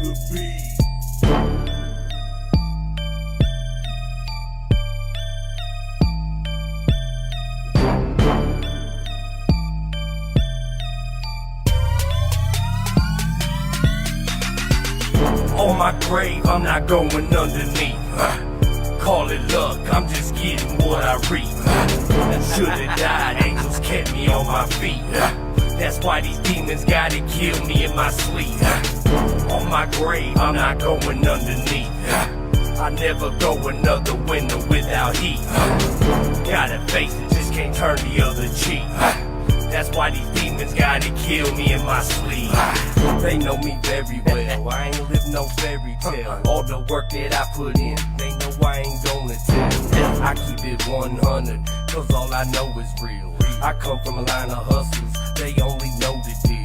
the beat. On my grave, I'm not going underneath. Call it luck, I'm just getting what I reap. Should've died, angels kept me on my feet. That's why these demons gotta kill me in my sleep. On my grave, I'm not going underneath. I never go another winter without heat. Gotta face it, just can't turn the other cheek. That's why these demons gotta kill me in my sleep. They know me very well, I ain't live no fairy tale. All the work that I put in, they know I ain't gonna tell. I keep it 100, cause all I know is real. I come from a line of hustlers, they only know the deal.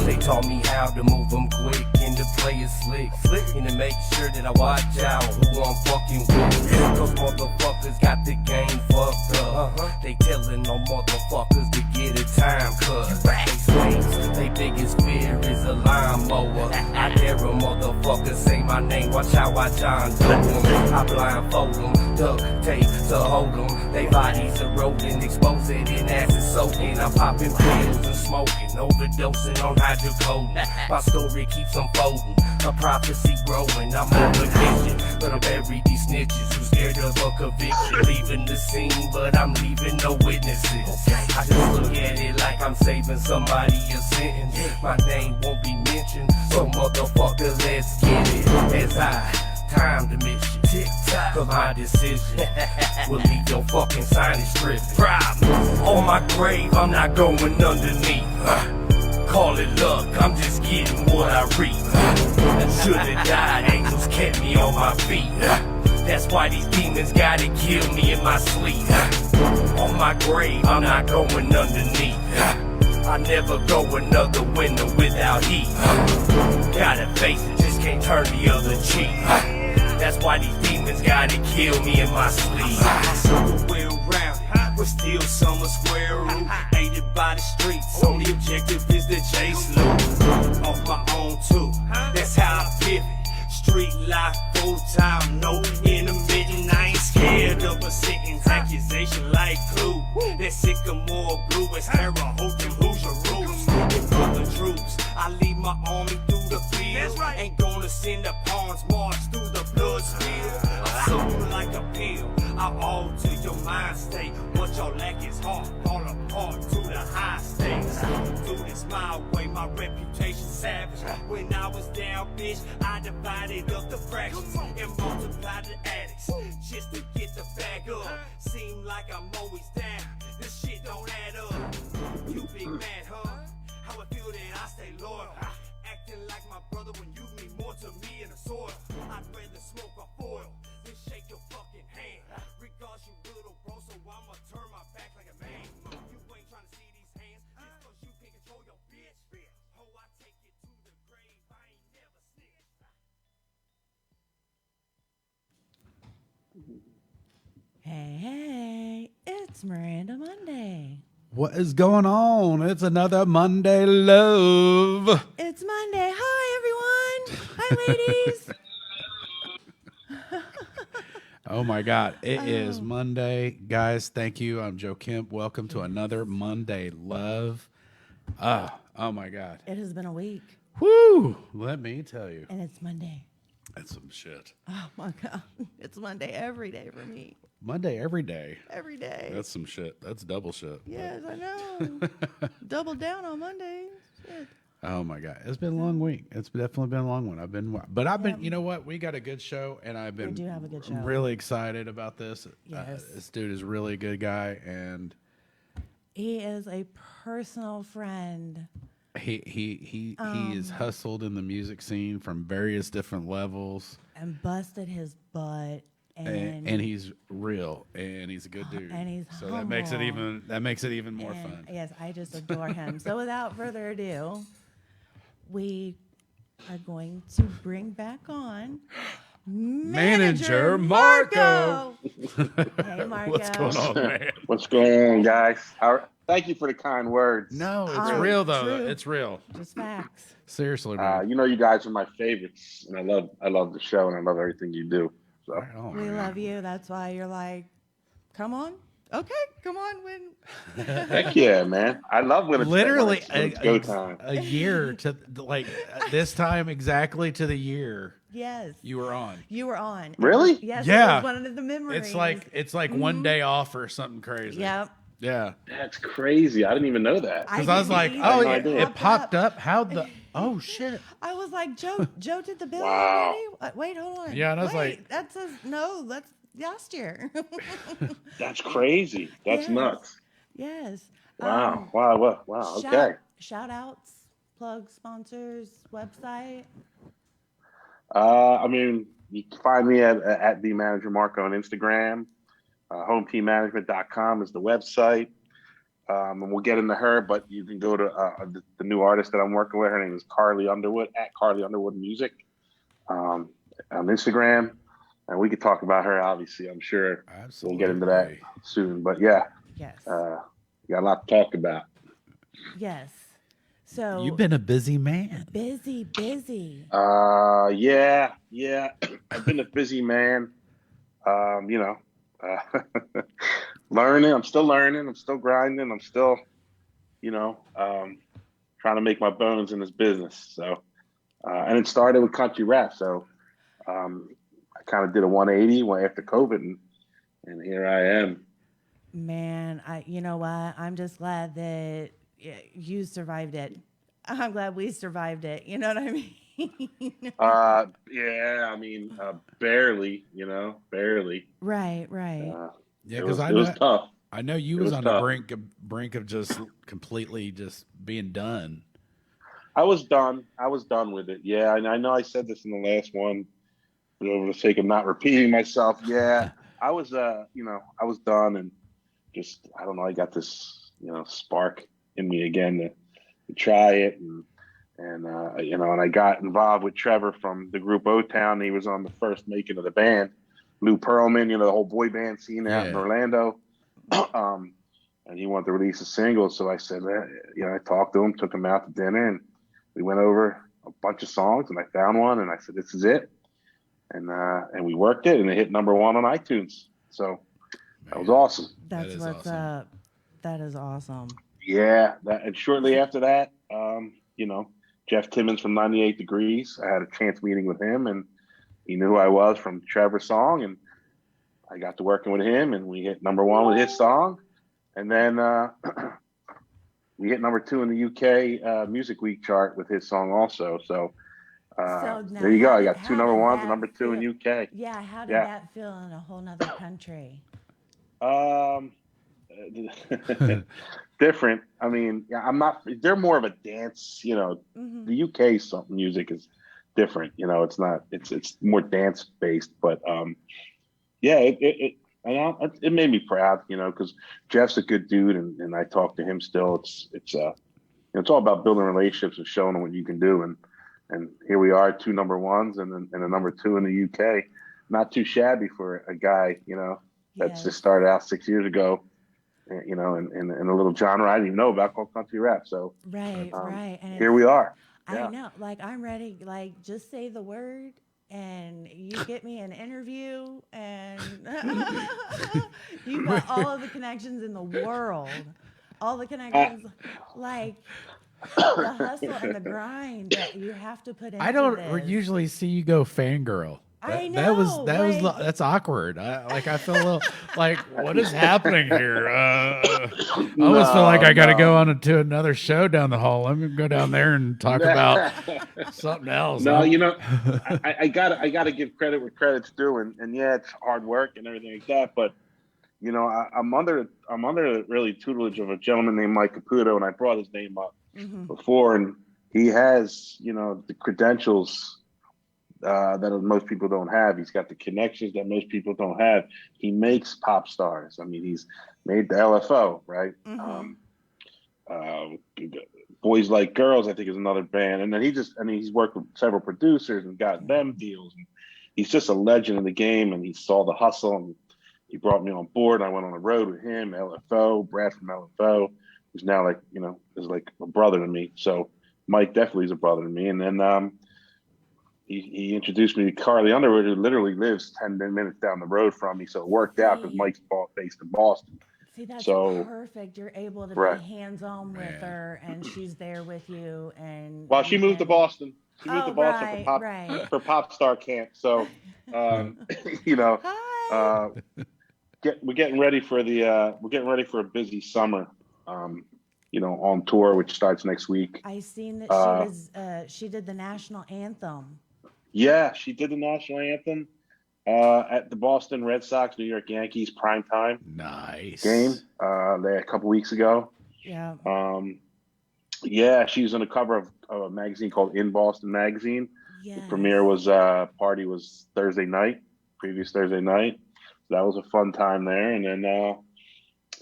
They taught me how to move them quick and to play it slick. And to make sure that I watch out who I'm fucking with. Cause motherfuckers got the game fucked up. They telling them motherfuckers to get a time cut. They swings, they biggest fear is a lawnmower. I dare a motherfucker say my name, watch how I John do them. I blindfold them, duct tape to hold them. They bodies eroding, expose it in acid soaking. I'm popping pills and smoking, overdosing on hydrocodone. My story keeps unfolding, a prophecy growing. I'm on vacation, but I'm bury these snitches who scared of a conviction. Leaving the scene, but I'm leaving no witnesses. I just look at it like I'm saving somebody a sentence. My name won't be mentioned, so motherfucker, let's get it. As I time to mission, tick-tock of my decision will leave your fucking signage stripped. Problem on my grave, I'm not going underneath. Call it luck, I'm just getting what I reap. Should've died, angels kept me on my feet. That's why these demons gotta kill me in my sleep. On my grave, I'm not going underneath. I never go another winter without heat. Gotta face it, just can't turn the other cheek. That's why these demons gotta kill me in my sleep. Circle well rounded, but still summer square root. Aided by the streets, only objective is the chase loot. Off my own too, that's how I pivot. Street life full time, no intermittent. I ain't scared of a sentence, accusation like clue. That sycamore blue is terror, holding who's your roots. If other troops, I lead my army through the field. Ain't gonna send the pawns march through the blood spill. I sold like a pill, I alter your mind state. What y'all lack is heart, fall apart to the high stakes. Do this my way, my reputation savage. When I was down, bitch, I divided up the fractions and multiplied the addicts just to get the bag up. Seem like I'm always down, this shit don't add up. You big mad, huh? How I feel that I stay loyal. Acting like my brother when you mean more to me in the soil. I'd rather smoke a foil than shake your fucking hand. Regards you little bro, so I'ma turn my back like a man. You ain't trying to see these hands just cause you can control your bitch. Ho, I take it to the grave, I ain't never snitch. Hey, it's Miranda Monday. What is going on? It's another Monday Love. It's Monday. Hi, everyone. Hi, ladies. Oh my God. It is Monday. Guys, thank you. I'm Joe Kemp. Welcome to another Monday Love. Oh my God. It has been a week, Woo! Let me tell you. and it's Monday. That's some shit. Oh, my God. It's Monday every day for me. Monday every day. Every day. That's some shit. That's double shit. Yes, I know. Double down on Monday. Shit. Oh my God. It's been a long week. It's definitely been a long one. I've been, you know what? We got a good show, and I've been do have a good show. really excited about this. Yes. This dude is really a good guy, and He is a personal friend. he is hustled in the music scene from various different levels, And busted his butt. and he's real, and he's a good dude, and he's so that makes it humble. even more fun. Yes, I just adore him. So without further ado, we are going to bring back on Manager Marco. Hey, Marco. What's going on, man? What's going on, guys? Thank you for the kind words. No, it's real though. True. It's real. Just facts. Seriously, man. You guys are my favorites, and I love the show, and I love everything you do. So Right on, We man. love you. That's why you're like, come on. Okay, come on, win. heck yeah, man! I love when it's Literally when it's go time. a year to like this time exactly to the year Yes. you were on. You were on. Really? Yes. Yeah. It was one of the memories. It's like one day off or something crazy. Yep. Yeah. That's crazy. I didn't even know that. Because I was didn't like, either. oh no yeah, idea. it popped up. How'd the oh shit. I was like, Joe did the bill Wow. already? Wait, hold on. Yeah, and I was Wait, like- that says no. That's last year. That's crazy. That's Yes. nuts. Yes. Wow. Wow. Okay. Shout outs, plug sponsors, website. You can find me at the Manager Marco on Instagram. HomeTeamManagement.com is the website. And we'll get into her, but you can go to the new artist that I'm working with. Her name is Carly Underwood at Carly Underwood Music on Instagram. And we could talk about her, obviously. I'm sure Absolutely. we'll get into that soon. But yeah, Yes. we got a lot to talk about. Yes. So You've been a busy man. busy. Yeah. I've been a busy man. Learning. I'm still learning. I'm still grinding. I'm still, trying to make my bones in this business. So, and it started with country rap. So, I kind of did a 180 after COVID, and here I am. Man, you know what? I'm just glad that you survived it. I'm glad we survived it. You know what I mean? Barely, barely. Right. Yeah, It was because tough. I know you It was was on tough. the brink of just completely just being done. I was done with it. Yeah, and I know I said this in the last one, but over the sake of not repeating myself. Yeah, I was done, and just I don't know. I got this, spark in me again to try it, and I got involved with Trevor from the group O-Town. He was on the first making of the band. Lou Pearlman, the whole boy band scene out in Orlando. And he wanted to release a single. So I said, I talked to him, took him out to dinner, and we went over a bunch of songs, and I found one, and I said, this is it. And we worked it, and it hit #1 on iTunes. So that was awesome. That's is what's awesome. up. That is awesome. Yeah. And shortly after that, Jeff Timmons from 98 Degrees, I had a chance meeting with him, and he knew who I was from Trevor's song, and I got to working with him, and we hit #1 with his song. And then we hit #2 in the UK Music Week chart with his song also. So So now there you go. how I did- got how 2 did #1s that and #2 in UK. Yeah, how did Yeah. that feel in a whole nother country? Different. I mean, I'm not. They're more of a dance. Mm-hmm. The UK music is different. It's not. It's more dance based. But yeah, it made me proud. Because Jeff's a good dude, and I talk to him still. It's all about building relationships and showing them what you can do. And here we are, 2 #1s and a #2 in the UK. Not too shabby for a guy, that's just started out 6 years ago, in a little genre I didn't even know about called country rap. So Right. And here we are. Yeah. I know. Like, I'm ready. Like, just say the word and you get me an interview, and you got all of the connections in the world. All the connections, like the hustle and the grind that you have to put into I don't this. usually see you go fangirl. I That was know, that's awkward. I feel a little like, what is happening here? I almost feel like I got to go on to another show down the hall. Let me go down there and talk about something else. No, I gotta give credit where credit's due, and yeah, it's hard work and everything like that. But I'm under really tutelage of a gentleman named Mike Caputo, and I brought his name up before, and he has the credentials that most people don't have. He's got the connections that most people don't have. He makes pop stars. I mean, he's made the LFO, right? Boys Like Girls, I think, is another band. And then he's worked with several producers and got them deals. he's just a legend in the game, and he saw the hustle, and he brought me on board. I went on the road with him, LFO, Brad from LFO, who's now like, is like a brother to me. So Mike definitely is a brother to me. And then he introduced me to Carly Underwood, who literally lives 10 minutes down the road from me. So it worked out because Mike's based in Boston. See, that's so perfect. You're able to right. be hands-on with her, and she's there with you. And well, she moved to Boston. She moved to Boston right. for pop star camp. So, you know, Hi. we're getting ready for a busy summer. On tour, which starts next week. I seen that she did the national anthem. Yeah, she did the national anthem at the Boston Red Sox New York Yankees primetime game there a couple weeks ago. Yeah. Yeah, she was on the cover of a magazine called In Boston Magazine. Yes. The premiere was party was previous Thursday night. So that was a fun time there, and then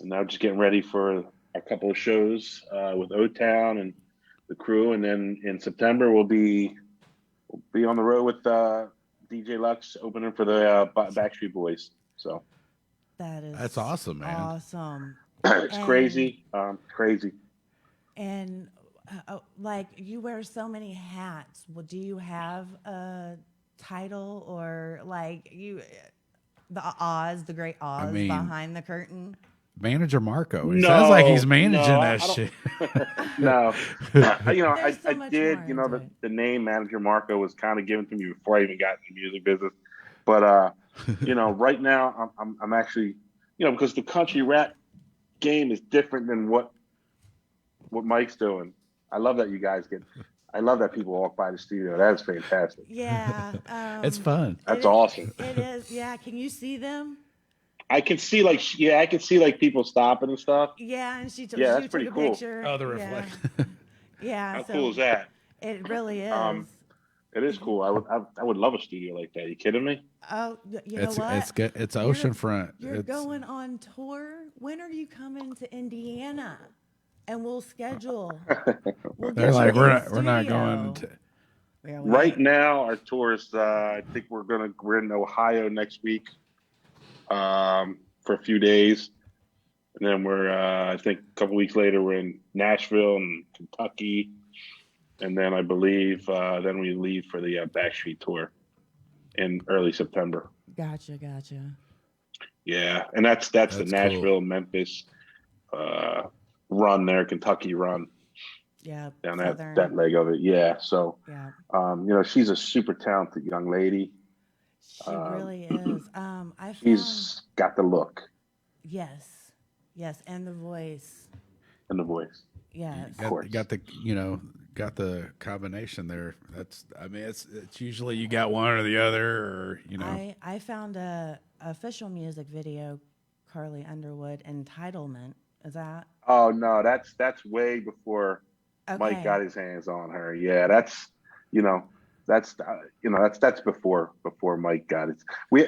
now just getting ready for a couple of shows with O-Town and the crew, and then in September we'll be on the road with DJ Lux opening for the Backstreet Boys. So that's awesome, man. Awesome. It's crazy. And like, you wear so many hats. Well, do you have a title, or like the great Oz behind the curtain? Manager Marco. He sounds like he's managing that shit. No. I did. The name Manager Marco was kind of given to me before I even got in the music business. But right now I'm actually, because the country rap game is different than what Mike's doing. I love that people walk by the studio. That's fantastic. Yeah. It's fun. That's awesome. It is. Yeah. Can you see them? I can see people stopping and stuff. Yeah, and she took that's pretty a cool. picture. Oh, the reflection. Yeah. How cool is that? It really is. It is cool. I would love a studio like that. Are you kidding me? Oh, you know what? It's oceanfront. You're going on tour. When are you coming to Indiana? And we'll schedule. They're like, we're not going to. Right now, our tour is. I think we're in Ohio next week. For a few days, and then we're I think a couple weeks later we're in Nashville and Kentucky, and then I believe then we leave for the Backstreet tour in early September. Gotcha. Yeah, and that's the Nashville, cool. Memphis run there, Kentucky run. Yeah, down that leg of it. Yeah, so yeah. She's a super talented young lady. She really is. She's got the look. Yes, and the voice. Yes, of course. Got the combination there. It's usually you got one or the other, or I found a official music video, Carly Underwood, Entitlement. Is that? Oh no, that's way before Mike got his hands on her. Yeah, that's before Mike got it.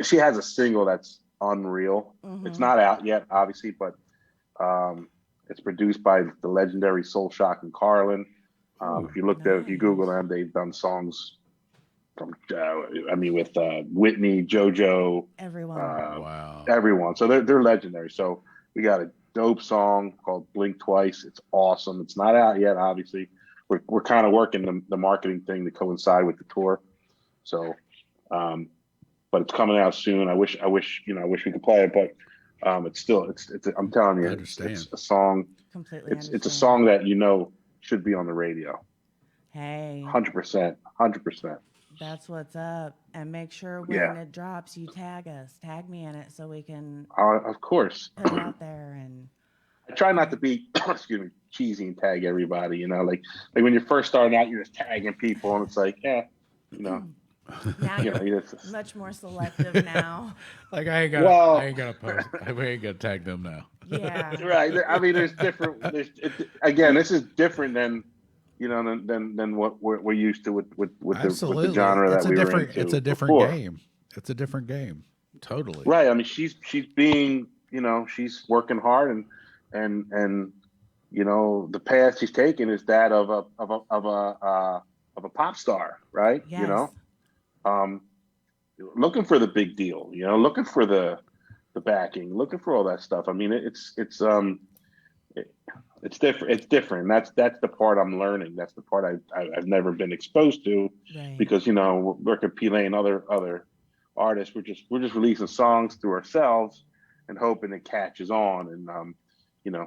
She has a single that's unreal. Mm-hmm. It's not out yet, obviously, but it's produced by the legendary Soul Shock and Carlin. If you Google them, they've done songs from with Whitney, JoJo, everyone. So they're legendary. So we got a dope song called Blink Twice. It's awesome. It's not out yet, obviously. We're kind of working the marketing thing to coincide with the tour. So, but it's coming out soon. I wish we could play it, but it's I'm telling you, it's a song. Completely. It's a song that should be on the radio. Hey. 100%. That's what's up. And make sure when it drops, you tag me in it so we can. Of course. Put it out there. And I try not to be, cheesy and tag everybody. Like when you're first starting out, you're just tagging people, and it's like, Now you're much more selective now. Like I ain't gonna post. We ain't gonna tag them now. Yeah. Right. There's different. This is different than than what we're used to with the genre that we were into. It's a different game. It's a different game. Totally. Right. She's being, she's working hard, and the path she's taken is that of a pop star, right? Yes. looking for the big deal, looking for the backing, looking for all that stuff. I mean, it's different. It's different. That's the part I'm learning. That's the part I've never been exposed to, Right. because we're competing other artists. We're just releasing songs through ourselves and hoping it catches on. And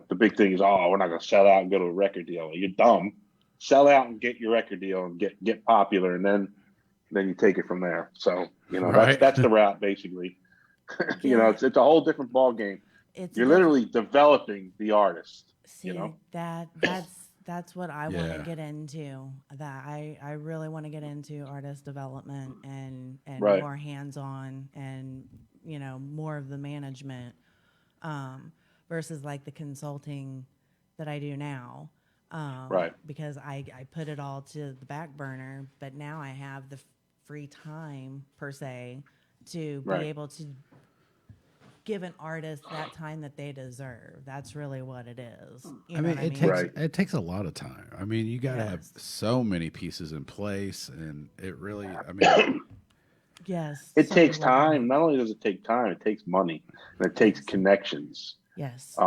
the big thing is, we're not gonna sell out and go to a record deal. You're dumb. Sell out and get your record deal and get popular, and then you take it from there. So Right. that's the route basically. Yeah. It's a whole different ball game. It's You're different. literally developing the artist. See, that's what I want Yeah. to get into. That I really want to get into artist development and Right. more hands-on and more of the management versus like the consulting that I do now. Right. Because I put it all to the back burner, but now I have the free time per se to be Right. able to give an artist that time that they deserve. That's really what it is. You I know mean, what I it mean? takes Right. it takes a lot of time. I mean, you got to have Yes. so many pieces in place, and it really. I mean, Yes. It so takes well time. put. Not only does it take time, it takes money, and it takes connections. Yes.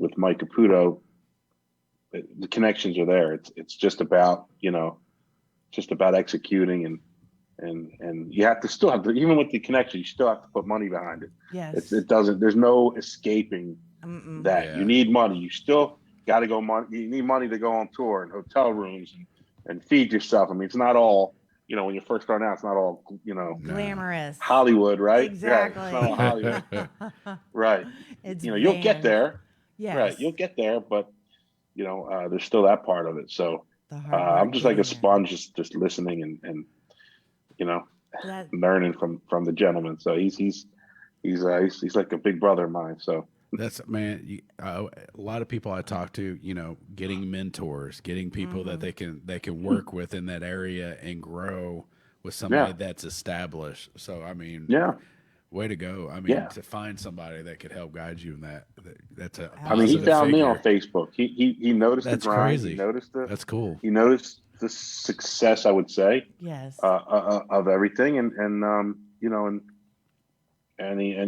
With Mike Caputo, the connections are there. It's just about executing, and you have to still have to, even with the connection, you still have to put money behind it. Yes. There's no escaping Mm-mm. that. Yeah. You need money. You still got to go money. You need money to go on tour and hotel rooms and feed yourself. I mean, it's not all, when you first start out, it's not all, Glamorous. Hollywood, right? Exactly. Yeah, it's not all Hollywood. Right. It's You'll get vans. there. Yes. Right. You'll get there, but there's still that part of it. So The hard work I'm just like a getting there. sponge, just listening and That, learning from the gentleman. So he's like a big brother of mine. So that's man. A lot of people I talk to, getting mentors, getting people that they can work with in that area and grow with somebody Yeah. that's established. So I mean, yeah. way to go. I mean, Yeah. to find somebody that could help guide you in that's a I mean, he positive found me figure. on Facebook. He noticed That's the grind. crazy. He noticed That's cool. he noticed the success, I would say, yes. of everything, and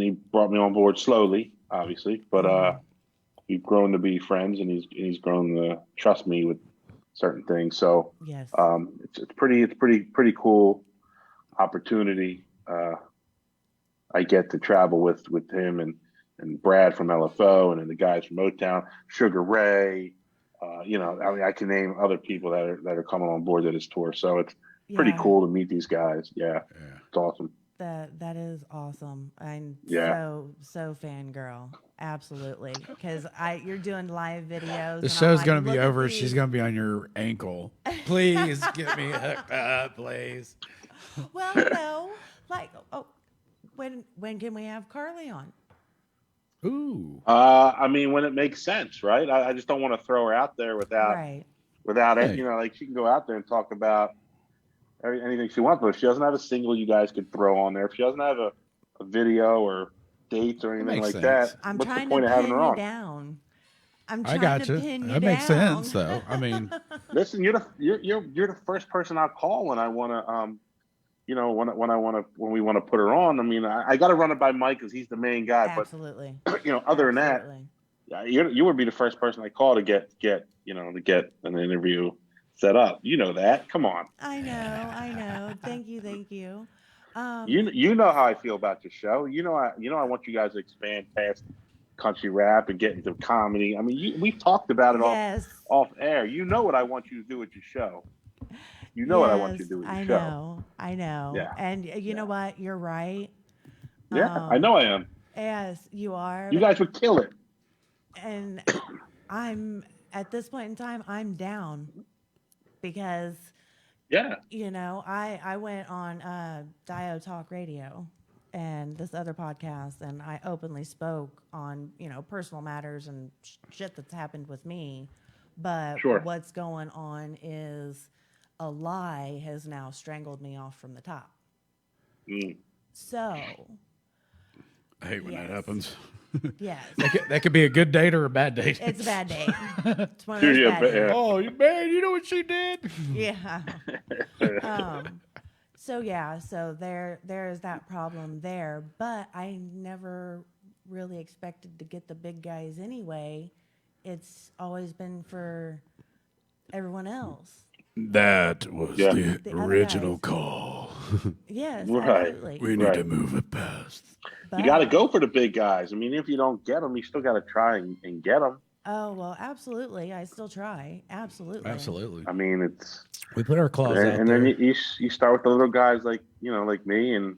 he brought me on board slowly, obviously, but we've grown to be friends, and he's grown to trust me with certain things. So Yes. it's pretty cool opportunity. I get to travel with him and Brad from LFO, and then the guys from Motown, Sugar Ray. I mean, I can name other people that are coming on board to this tour. So it's pretty Yeah. cool to meet these guys. Yeah, Yeah. it's awesome. That is awesome. I'm Yeah. so fangirl. Absolutely. Because you're doing live videos. The and I'm show's like, gonna be "Look at over. these." She's gonna be on your ankle. Please get me hooked up, please. Well, no. Like, when can we have Carly on? Ooh. I mean, when it makes sense, right? I just don't want to throw her out there without Right. it. Hey. Like she can go out there and talk about anything she wants, but if she doesn't have a single you guys could throw on there, if she doesn't have a video or dates or anything makes like sense. that, I'm what's trying the point to of having pin her you on? down. I'm I trying got to you. pin you That makes down. sense, though. I mean, Listen, you're the first person I'll call when I want to when we want to put her on. I mean, I got to run it by Mike because he's the main guy. Absolutely. But other than that, Absolutely. you would be the first person I call to get an interview set up. You know that. Come on. I know. Thank you. You know how I feel about your show. I want you guys to expand past country rap and get into comedy. I mean, we've talked about it Yes. off air. You know what I want you to do with your show. You know what I want you to do with your show. I know. Yeah. And you know what? You're right. Yeah, I know I am. Yes, you are. You guys would kill it. And I'm at this point in time, I'm down because Yeah. I went on Dio Talk Radio and this other podcast, and I openly spoke on personal matters and shit that's happened with me. But Sure. what's going on is a lie has now strangled me off from the top. Mm. So I hate when that Yes. happens. yes, That could be a good date or a bad date. it's a bad day. It's one of those Yeah, bad but, days. Oh, man, you know what she did? Yeah. So yeah, so there's that problem there, but I never really expected to get the big guys anyway. It's always been for everyone else, That was Yeah. the the other original guys. call. Yes, Right. absolutely. We need to Right. move it past. You got to But go for the big guys. I mean, if you don't get them, you still got to try and get them. oh well, absolutely. I still try. Absolutely. Absolutely. I mean, it's We put our claws out and then there. you start with the little guys like like me and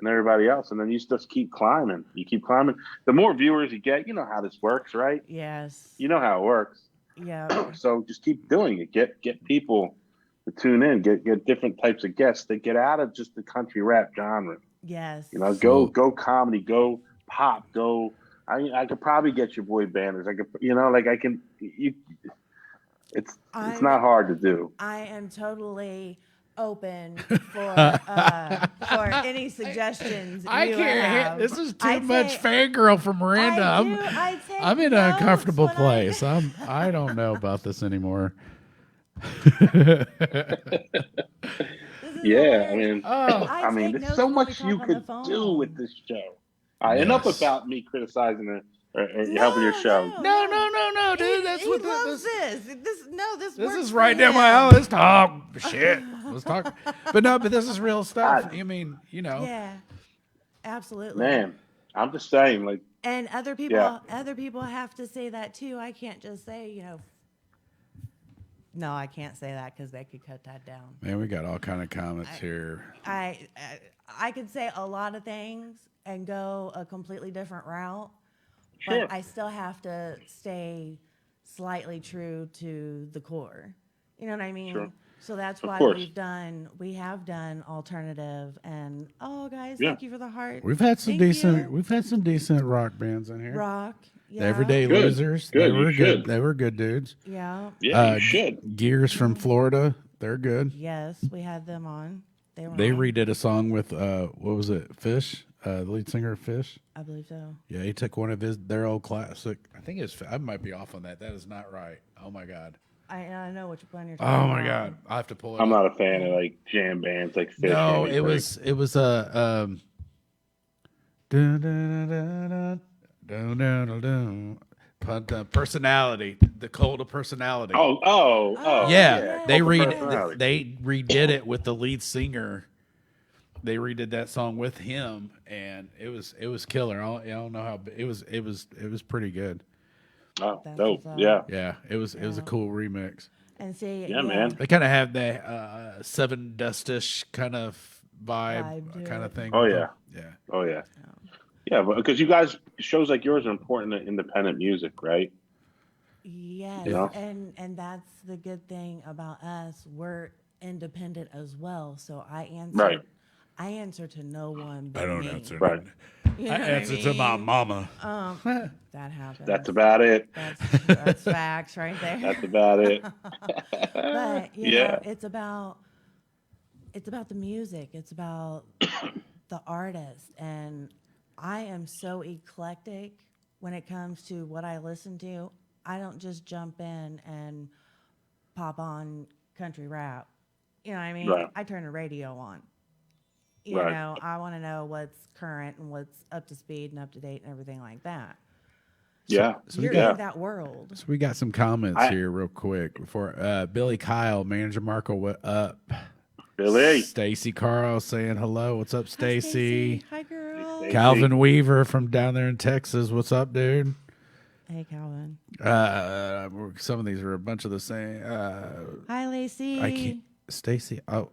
everybody else, and then you just keep climbing. You keep climbing. The more viewers you get, you know how this works, right? Yes. You know how it works. Yep. So just keep doing it. Get people to tune in. Get different types of guests that get out of just the country rap genre. Yes. Go comedy, go pop, go. I could probably get your boy banners. I could, I can. It's I'm not hard to do. I am totally open for any suggestions I you can't. have. This is too I much take- fangirl from Miranda. I take I'm in an notes uncomfortable when place. I don't know about this anymore. This is Yeah, I hilarious. mean, Oh, I take there's notes so when we much talk you on the could phone. do with this show. Enough Yes. about me criticizing it or helping your show. no, dude. He, That's he what loves this. this. This This works is for right down my him. alley. Let's talk shit. Let's talk. But this is real stuff. I- I mean, Yeah, absolutely. Man, I'm just saying, like, And other people have to say that too. I can't just say, no, I can't say that because they could cut that down. Man, we got all kind of comments here. I could say a lot of things and go a completely different route, Sure. but I still have to stay slightly true to the core. You know what I mean? Sure. So that's Of why course. we have done alternative and guys, Yeah. thank you for the heart. We've had some Thank we've had some decent rock bands in here. rock. The Yeah. Everyday Good. Losers. Good, They you were good. should. They were good dudes. Yeah. Yeah, you should. Gears from Florida. They're good. Yes, we had them on. They were They on. redid a song with what was it? Fish, the lead singer of Fish. I believe so. Yeah, he took one of their old classic. I think I might be off on that. That is not right. Oh my god. I know which one you're talking Oh about. my god. I have to pull it. I'm up. not a fan of like jam bands like Fish. No, or anything. it was a dun, dun, dun, dun, dun, dun, dun, dun. Personality, the Cult of Personality. Oh, yeah, they Cult of Personality. they redid it with the lead singer. They redid that song with him, and it was killer. I don't know how it was pretty good. Oh, That's dope. what's up. Yeah. Yeah, it was a cool remix. And see, Yeah, man. They kind of have that Seven Dustish kind of vibe Vibe to kind it. of thing. Oh, with yeah. them. Yeah. Oh, yeah. Yeah, but because you guys, shows like yours are important to independent music, right? Yes, Yeah. and that's the good thing about us. We're independent as well. So I answer to no one but me. Right. You I know what answer to my mean? mama. That happens. That's about it. That's facts right there. That's about it. But Yeah. it's about the music. It's about the artist, and I am so eclectic when it comes to what I listen to. I don't just jump in and pop on country rap. You know what I mean? Right. I turn the radio on. You Right. know, I want to know what's current and what's up to speed and up to date and everything like that. Yeah. So we You're got in that world. so we got some comments I- here real quick before Billy Kyle, Manager Marco, what up? Billy. Stacy Carl saying hello. What's up, Hi, Stacy? Hi, girl. Stacey. Calvin Weaver from down there in Texas. What's up, dude? Hey, Calvin. Some of these are a bunch of the same. Hi, Lacey. I can't. Stacy. Oh,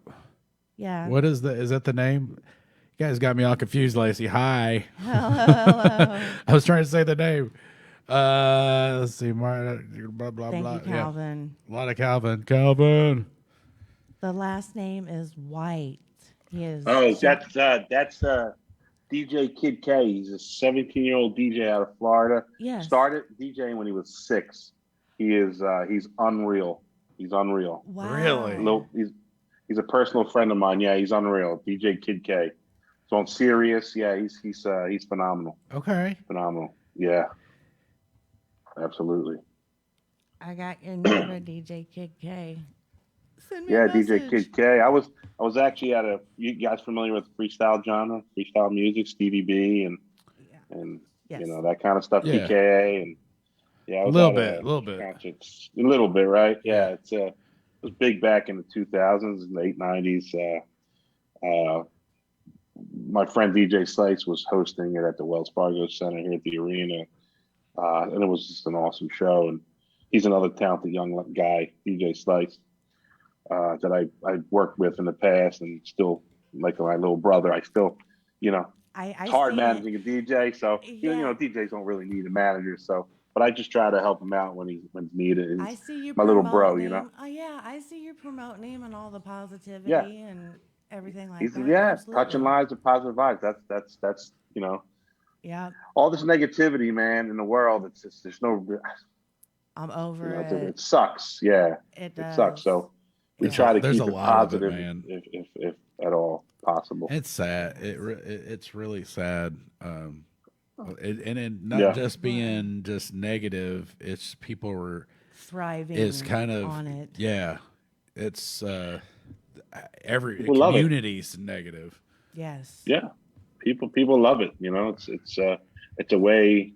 Yeah. what is that the name? You guys got me all confused, Lacey. Hi. Hello. I was trying to say the name. Let's see. Blah blah Thank blah. you, Calvin. Yeah. A lot of Calvin. Calvin. The last name is White. He is. Oh, that's DJ Kid K. He's a 17-year-old DJ out of Florida. Yes. Started DJing when he was 6. He's unreal. He's unreal. Wow. Really? He's a personal friend of mine. Yeah, he's unreal. DJ Kid K. So on Sirius, yeah, he's phenomenal. Okay. Phenomenal. Yeah. Absolutely. I got your number, DJ Kid K. Send me a Yeah, message. DJ Kid K. I was actually at a. You guys familiar with freestyle genre, freestyle music, Stevie B, and Yes. you know that kind of stuff, Yeah. TKA, and yeah, I was Little at bit, little bit. concerts, a little bit, right? Yeah. Yeah, it was big back in the 2000s and late 90s. My friend DJ Slice was hosting it at the Wells Fargo Center here at the arena, and it was just an awesome show. And he's another talented young guy, DJ Slice, that I worked with in the past, and still like my little brother. I still, you know, it's hard managing a DJ. So you know, DJs don't really need a manager. So, but I just try to help him out when he's needed. I see you my little promoting bro, you know. him. Oh yeah, I see you promoting him and all the positivity Yeah. and everything like He's that. touching Absolutely. lives with positive vibes. That's you know, Yeah, all this negativity, man, in the world. It's just there's no, I'm over you know, it. it sucks. Yeah, It it sucks. does. So we Yeah. try to There's keep a it lot of it, positive, man. if at all possible. It's sad. It's really sad. And not Yeah. just being just negative. It's people were. Thriving It's kind of on it. Yeah. It's every People love it. community's negative. Yes. Yeah, people love it. You know, it's a way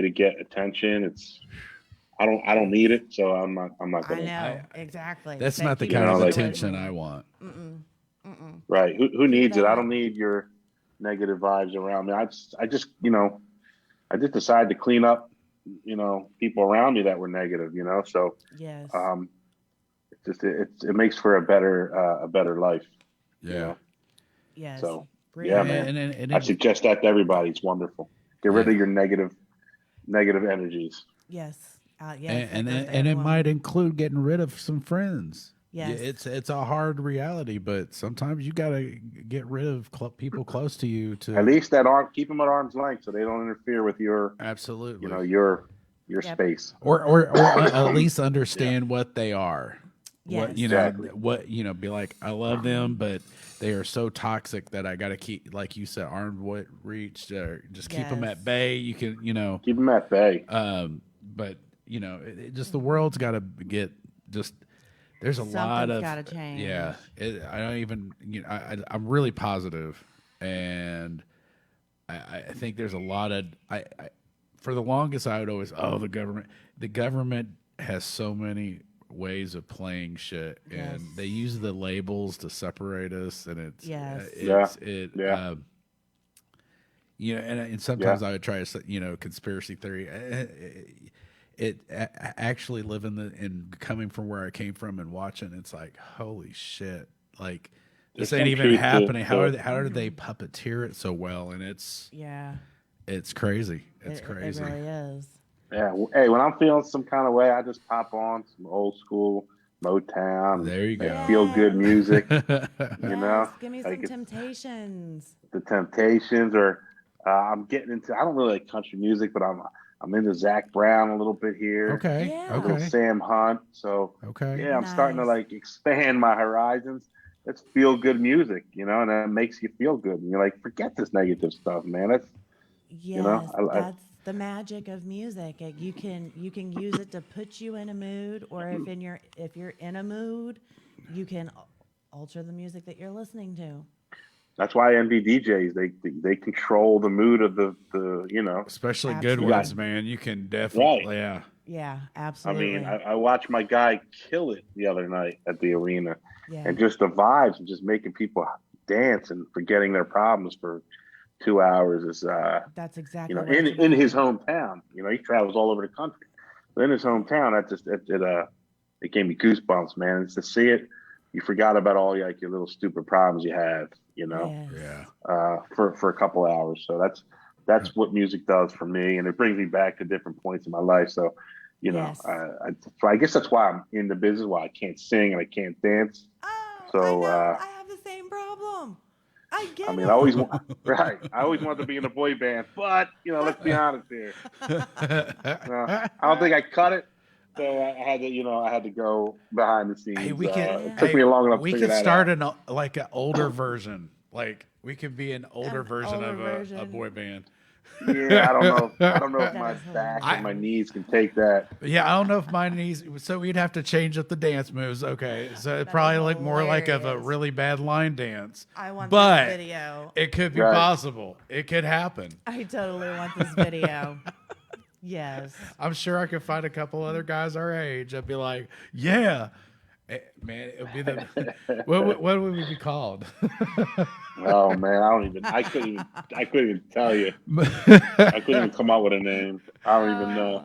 to get attention. I don't need it, so I'm not I gonna. know. Exactly. That's Thank not the you kind know, of like- attention I want. Right? Who needs it? I that. don't need your negative vibes around me. I just you know, I just decided to clean up, you know, people around me that were negative. You know, so Yes. it makes for a better life. Yeah. You know? Yes. So Great. yeah, man. And I suggest that to everybody. It's wonderful. Get rid of your negative energies. Yes. Yes. and that goes to it everyone. might include getting rid of some friends. Yes. It's a hard reality, but sometimes you got to get rid of people close to you to At least keep them at arm's length so they don't interfere with your, absolutely, you know, your Yep. space. or at least understand what they are. Yes. What you know, Exactly. what you know, be like, I love them, but they are so toxic that I got to keep, like you said, arm's reach, or just keep them Yes. at bay. You can, you know, Keep them at bay. but you know, just the world's got to get just. There's a lot Something's of gotta change. yeah. I don't even you know. I'm really positive, and I think there's a lot of I for the longest I would always the government has so many ways of playing shit, and Yes. they use the labels to separate us, and it's Yes. Yeah. you know, and sometimes I would try to say, you know, conspiracy theory. Actually living and coming from where I came from and watching, it's like, holy shit, like this There's ain't some even truth to happening. it, How did they puppeteer it so well? And it's Yeah. crazy. It's It crazy. really is. Yeah. Hey, when I'm feeling some kind of way, I just pop on some old school Motown. There you go. Feel good music. You Yes, know, give me like some Temptations. the Temptations, or I'm getting into. I don't really like country music, but I'm into Zach Brown a little bit here. Okay. Yeah. A little Okay. Sam Hunt. So Okay. yeah, I'm starting to Nice. like expand my horizons. It's feel good music, you know, and that makes you feel good. And you're like, forget this negative stuff, man. That's Yes, know, that's the magic of music. You can use it to put you in a mood, or if you're in a mood, you can alter the music that you're listening to. that's why I envy DJs. They control the mood of the you know. Especially good Absolutely. ones, man. You can definitely, yeah. Yeah, I absolutely. mean, I watched my guy kill it the other night at the arena, yeah. and just the vibes and just making people dance and forgetting their problems for 2 hours is That's exactly you know, what it's in about. his hometown. You know, he travels all over the country. But in his hometown, it gave me goosebumps, man. It's to see it. You forgot about all your little stupid problems you have, you know, Yes. Yeah. for a couple hours. So that's what music does for me, and it brings me back to different points in my life. So, you know, Yes. so I guess that's why I'm in the business. Why I can't sing and I can't dance. Oh, So, I know. I have the same problem. I get I mean, it. I always wanted to be in a boy band, but you know, let's be honest here. I don't think I cut it, so I had to go behind the scenes. Hey, we can. It took me long enough. We to figure could that start out. an older version. Like we could be an older version older of a version. boy band. Yeah, I don't know. I don't know if That my is back hilarious. and my knees can take that. Yeah, I don't know if my knees. So we'd have to change up the dance moves. Okay, so it That probably is look more like of a hilarious. really bad line dance. I want this But video. it could be Right. possible. It could happen. I totally want this video. Yes. I'm sure I could find a couple other guys our age. I'd be like, yeah, man, it would be the what would we be called? Oh man, I couldn't even tell you. I couldn't even come up with a name. I don't even know.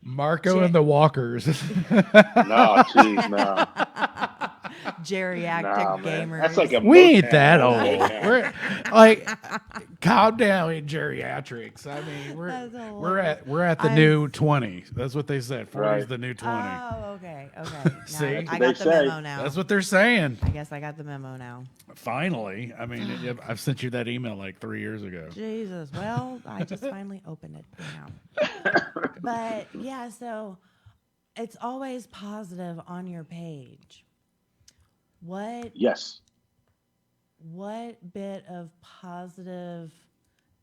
Marco and the Walkers. No, jeez, no. Geriatric Nah, man. gamers. That's like a We ain't Motown that old old. Motown. We're like, calm down in geriatrics. I mean, That's we're at the new 20. That's what they said. 40 is Right. the new 20. Oh, okay. Okay. Now See? I That's what got they the say. memo now. That's what they're saying. I guess I got the memo now. Finally, I mean, I've sent you that email like 3 years ago. Jesus. Well, I just finally opened it now. But yeah, so it's always positive on your page. Yes. What bit of positive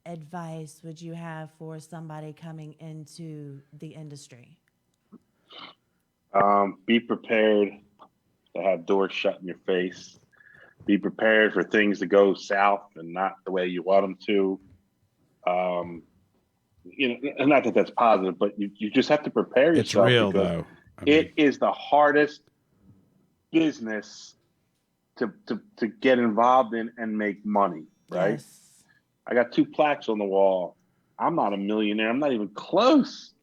advice would you have for somebody coming into the industry? Be prepared to have doors shut in your face. Be prepared for things to go south and not the way you want them to. And not that that's positive, but you just have to prepare yourself. It's real because though. I mean, it is the hardest business to get involved in and make money, right? Yes. I got 2 plaques on the wall. I'm not a millionaire. I'm not even close.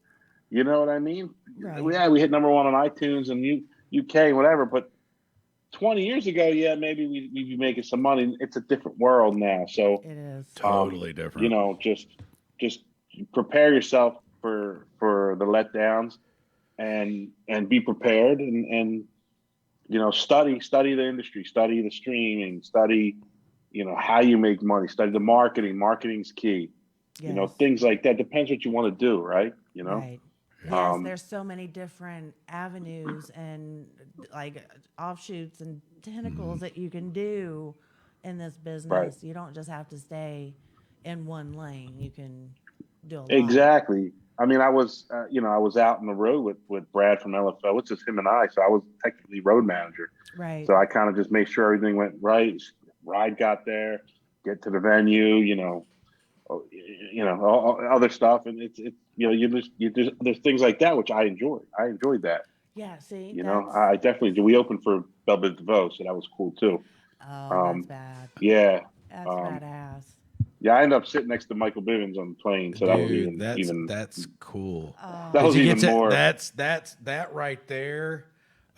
You know what I mean? Right. Yeah, we hit #1 on iTunes and UK, whatever. But 20 years ago, yeah, maybe we'd be making some money. It's a different world now. So, It is. totally different. you know, just prepare yourself for the letdowns and be prepared and you know, study the industry, study the streaming, study, you know, how you make money, study the marketing. Marketing's key. Yes. You know, things like that. Depends what you want to do, right? You know, Right. Yes, there's so many different avenues and like offshoots and tentacles that you can do in this business. Right. You don't just have to stay in one lane. You can do a lot. Exactly. I mean, I was out on the road with Brad from LFO. It's just him and I. So I was technically road manager. Right. So I kind of just made sure everything went right. Ride got there, get to the venue, all other stuff. And it's there's things like that, which I enjoy. I enjoyed that. Yeah, see? You know, I definitely do. We opened for Belle Biv DeVoe, so that was cool too. Oh, that's bad. Yeah. That's badass. Yeah, I ended up sitting next to Michael Bivins on the plane, so that was Dude, even that's cool. that was Did you even get to- more. that right there.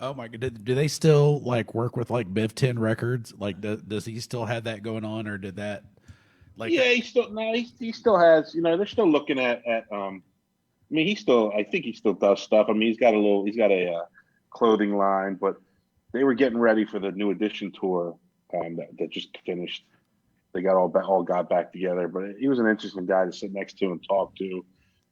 Oh my god! Do they still like work with like Biv 10 Records? Like, does he still have that going on, or did that? Like, Yeah, he still has. You know, they're still looking at. I mean, I think he still does stuff. I mean, he's got a clothing line, but they were getting ready for the New Edition tour that just finished. They all got back together, but he was an interesting guy to sit next to and talk to,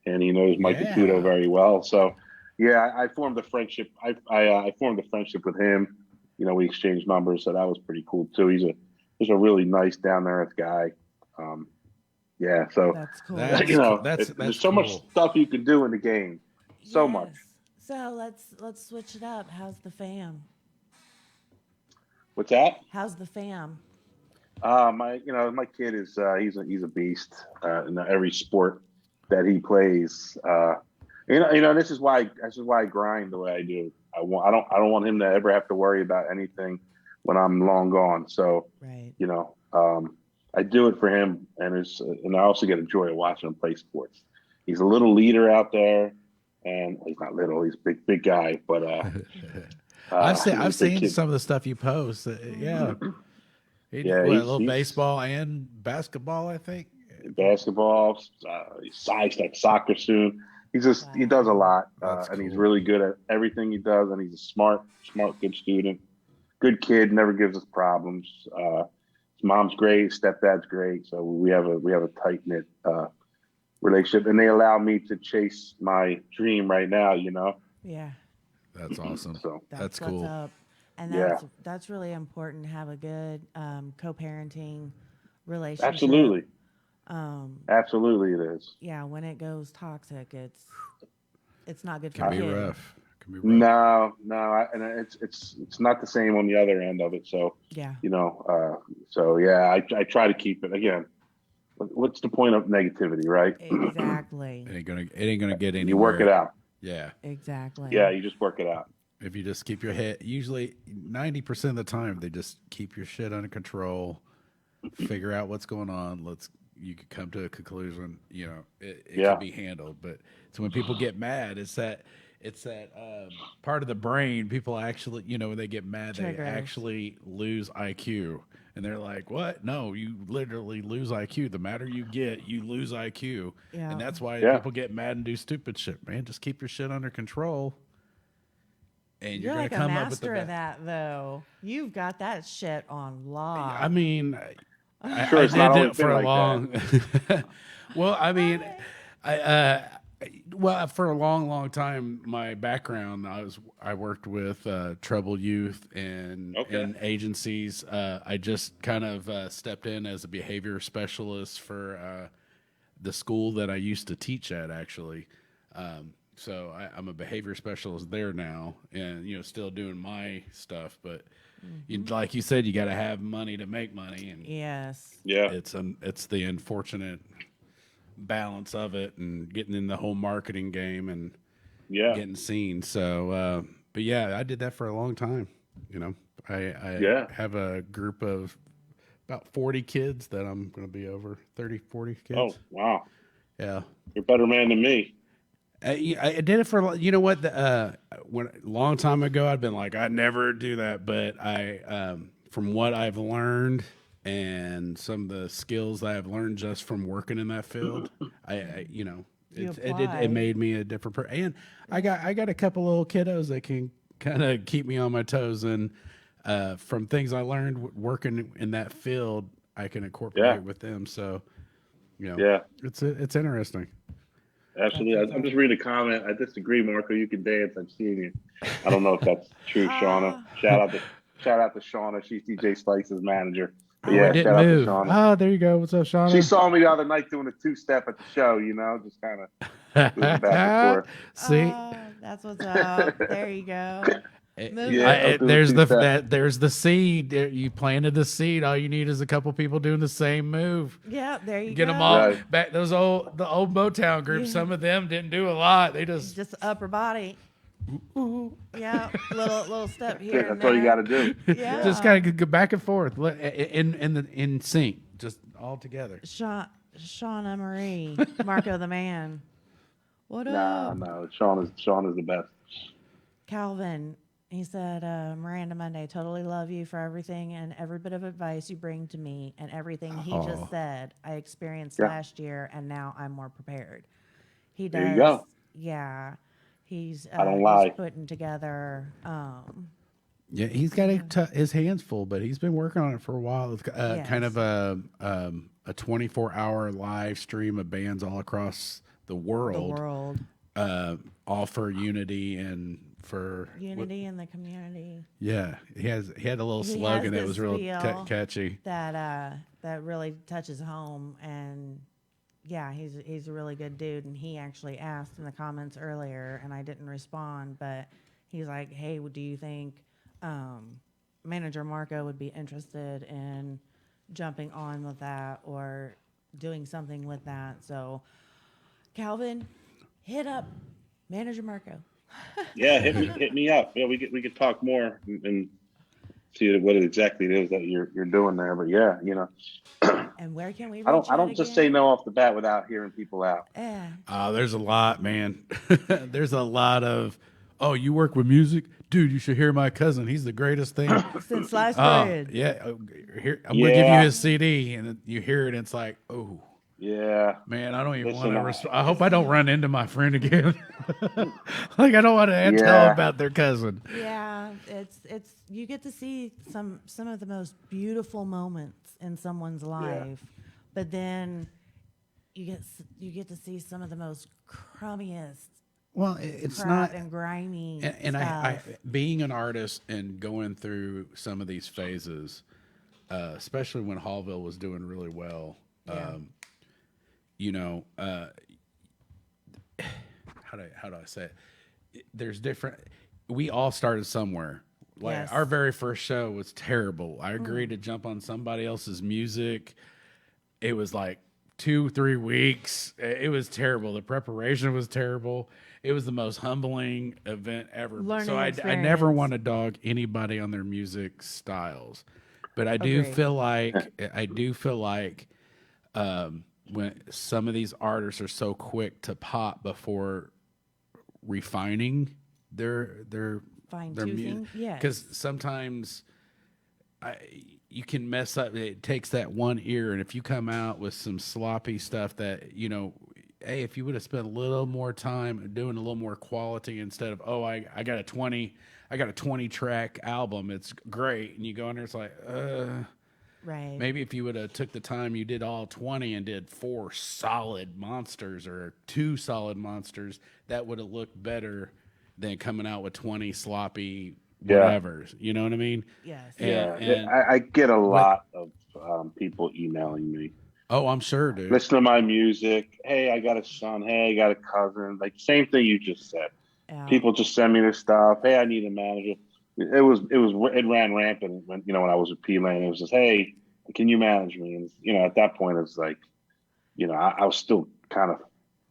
and he knows Mike Yeah. Caputo very well. So, yeah, I formed a friendship. I formed a friendship with him. You know, we exchanged numbers, so that was pretty cool too. He's a really nice, down to earth guy. Yeah, so That's cool. That's you know, cool. That's there's so much cool. stuff you can do in the game. So much. Yes. So let's switch it up. How's the fam? What's that? How's the fam? My kid is he's a beast in every sport that he plays. This is why I grind the way I do. I don't want him to ever have to worry about anything when I'm long gone. So Right. I do it for him, and I also get a joy of watching him play sports. He's a little leader out there, and he's not little. He's a big guy, but I've he's a big seen kid. some of the stuff you post. Yeah. Yeah, a little he's- baseball and basketball, I think. Basketball, he's like soccer soon. He does a lot, That's and he's cool. really good at everything he does. And he's a smart, good student, good kid. Never gives us problems. His mom's great, his stepdad's great. So we have a tight knit relationship, and they allow me to chase my dream right now. You know, Yeah. That's awesome. so That's what's cool. up. And Yeah. that's really important to have a good co-parenting relationship. absolutely. Absolutely, it is. Yeah, when it goes toxic, it's not good for Can the be kid. rough. Can be rough. And it's not the same on the other end of it. So, Yeah. so yeah, I try to keep it again. What's the point of negativity, right? Exactly. It ain't gonna get anywhere. You work it out. Yeah. Exactly. Yeah, you just work it out. If you just keep your head, usually 90% of the time, they just keep your shit under control, figure out what's going on. You could come to a conclusion, it can be handled. But so when people get mad, it's that part of the brain, people actually, when they get mad, Triggers. they actually lose IQ. And they're like, what? No, you literally lose IQ. The madder you get, you lose IQ. Yeah. And that's why Yeah. people get mad and do stupid shit, man. Just keep your shit under control. And You're gonna like a come up with the master of that, though. You've got that shit on lock. I mean, Sure, I it's not did always it for been a like long. Well, I mean, for a long time, my background, I worked with troubled youth and agencies. I just kind of stepped in as a behavior specialist for the school that I used to teach at, actually. So I'm a behavior specialist there now, and still doing my stuff. But like you said, you got to have money to make money, and yes. Yeah. it's the unfortunate balance of it, and getting in the whole marketing game and getting seen. So, but yeah, I did that for a long time. I have a group of about 40 kids that I'm going to be over 30, 40 kids. Oh, wow. Yeah. You're a better man than me. I did it for when a long time ago. I'd been like, I'd never do that, but I from what I've learned and some of the skills that I've learned just from working in that field, it made me a different person. And I got a couple little kiddos that can kind of keep me on my toes, and from things I learned working in that field, I can incorporate with them. So, it's interesting. Absolutely. I'm just reading a comment. I disagree, Marco. You can dance. I'm seeing you. I don't know if that's true, Shauna. Shout out to Shauna. She's DJ Spice's manager. But I didn't move. Shout out to Shauna. Oh, there you go. What's up, Shauna? She saw me the other night doing a two-step at the show, just kind of moving back and forth. See? That's what's up. There you go. There's the seed. You planted the seed. All you need is a couple people doing the same move. Yeah, there you go. Get them all back. The old Motown group. Some of them didn't do a lot. They just upper body. Yeah, little step here. That's all you got to do. Yeah, just kind of go back and forth in sync, just all together. Shauna Marie, Marco the man. What up? No, Sean is the best. Calvin. He said, Miranda Monday, totally love you for everything and every bit of advice you bring to me, and everything he just said I experienced last year, and now I'm more prepared. He does. There you go. Yeah. He's putting together. Yeah, he's got his hands full, but he's been working on it for a while. It's kind of a 24-hour live stream of bands all across the world. All for unity and for unity in the community. Yeah, he had a little slogan that was real catchy. That really touches home, and yeah, he's a really good dude. And he actually asked in the comments earlier, and I didn't respond, but he's like, "Hey, do you think Manager Marco would be interested in jumping on with that or doing something with that?" So, Calvin, hit up Manager Marco. Yeah, hit me up. Yeah, we could talk more and see what exactly it is that you're doing there. But yeah, And where can we? I don't just say no off the bat without hearing people out. Yeah. There's a lot, man. There's a lot of. Oh, you work with music, dude? You should hear my cousin. He's the greatest thing since sliced bread. Yeah, here I'm gonna give you his CD, and you hear it, and it's like, oh. Yeah, man, I don't even want to. I hope I don't run into my friend again. Like I don't want to tell about their cousin. Yeah, it's you get to see some of the most beautiful moments in someone's life, but then you get to see some of the most crummiest. Well, it's not and grimy. And I being an artist and going through some of these phases, especially when Hallville was doing really well. you know, how do I say it? There's different. We all started somewhere. Like Yes. our very first show was terrible. I agreed to jump on somebody else's music. It was like 2-3 weeks. It was terrible. The preparation was terrible. It was the most humbling event ever. Learning So I never experience. want to dog anybody on their music styles, but I do Agreed. feel like when some of these artists are so quick to pop before refining their Fine-toothing? Yes. because sometimes you can mess up. It takes that one ear, and if you come out with some sloppy stuff that, you know, hey, if you would have spent a little more time doing a little more quality instead of, oh, I got a 20 track album, it's great, and you go in there, it's like, Right. maybe if you would have took the time, you did all 20 and did 4 solid monsters or 2 solid monsters, that would have looked better than coming out with 20 sloppy whatevers. You know what I mean? Yes. And I get a lot of people emailing me. oh, I'm sure, dude. Listen to my music. Hey, I got a son. Hey, I got a cousin. Like same thing you just said. Yeah. People just send me their stuff. Hey, I need a manager. It ran rampant when I was with P Lane. It was just, hey, can you manage me? And at that point it's like, I was still kind of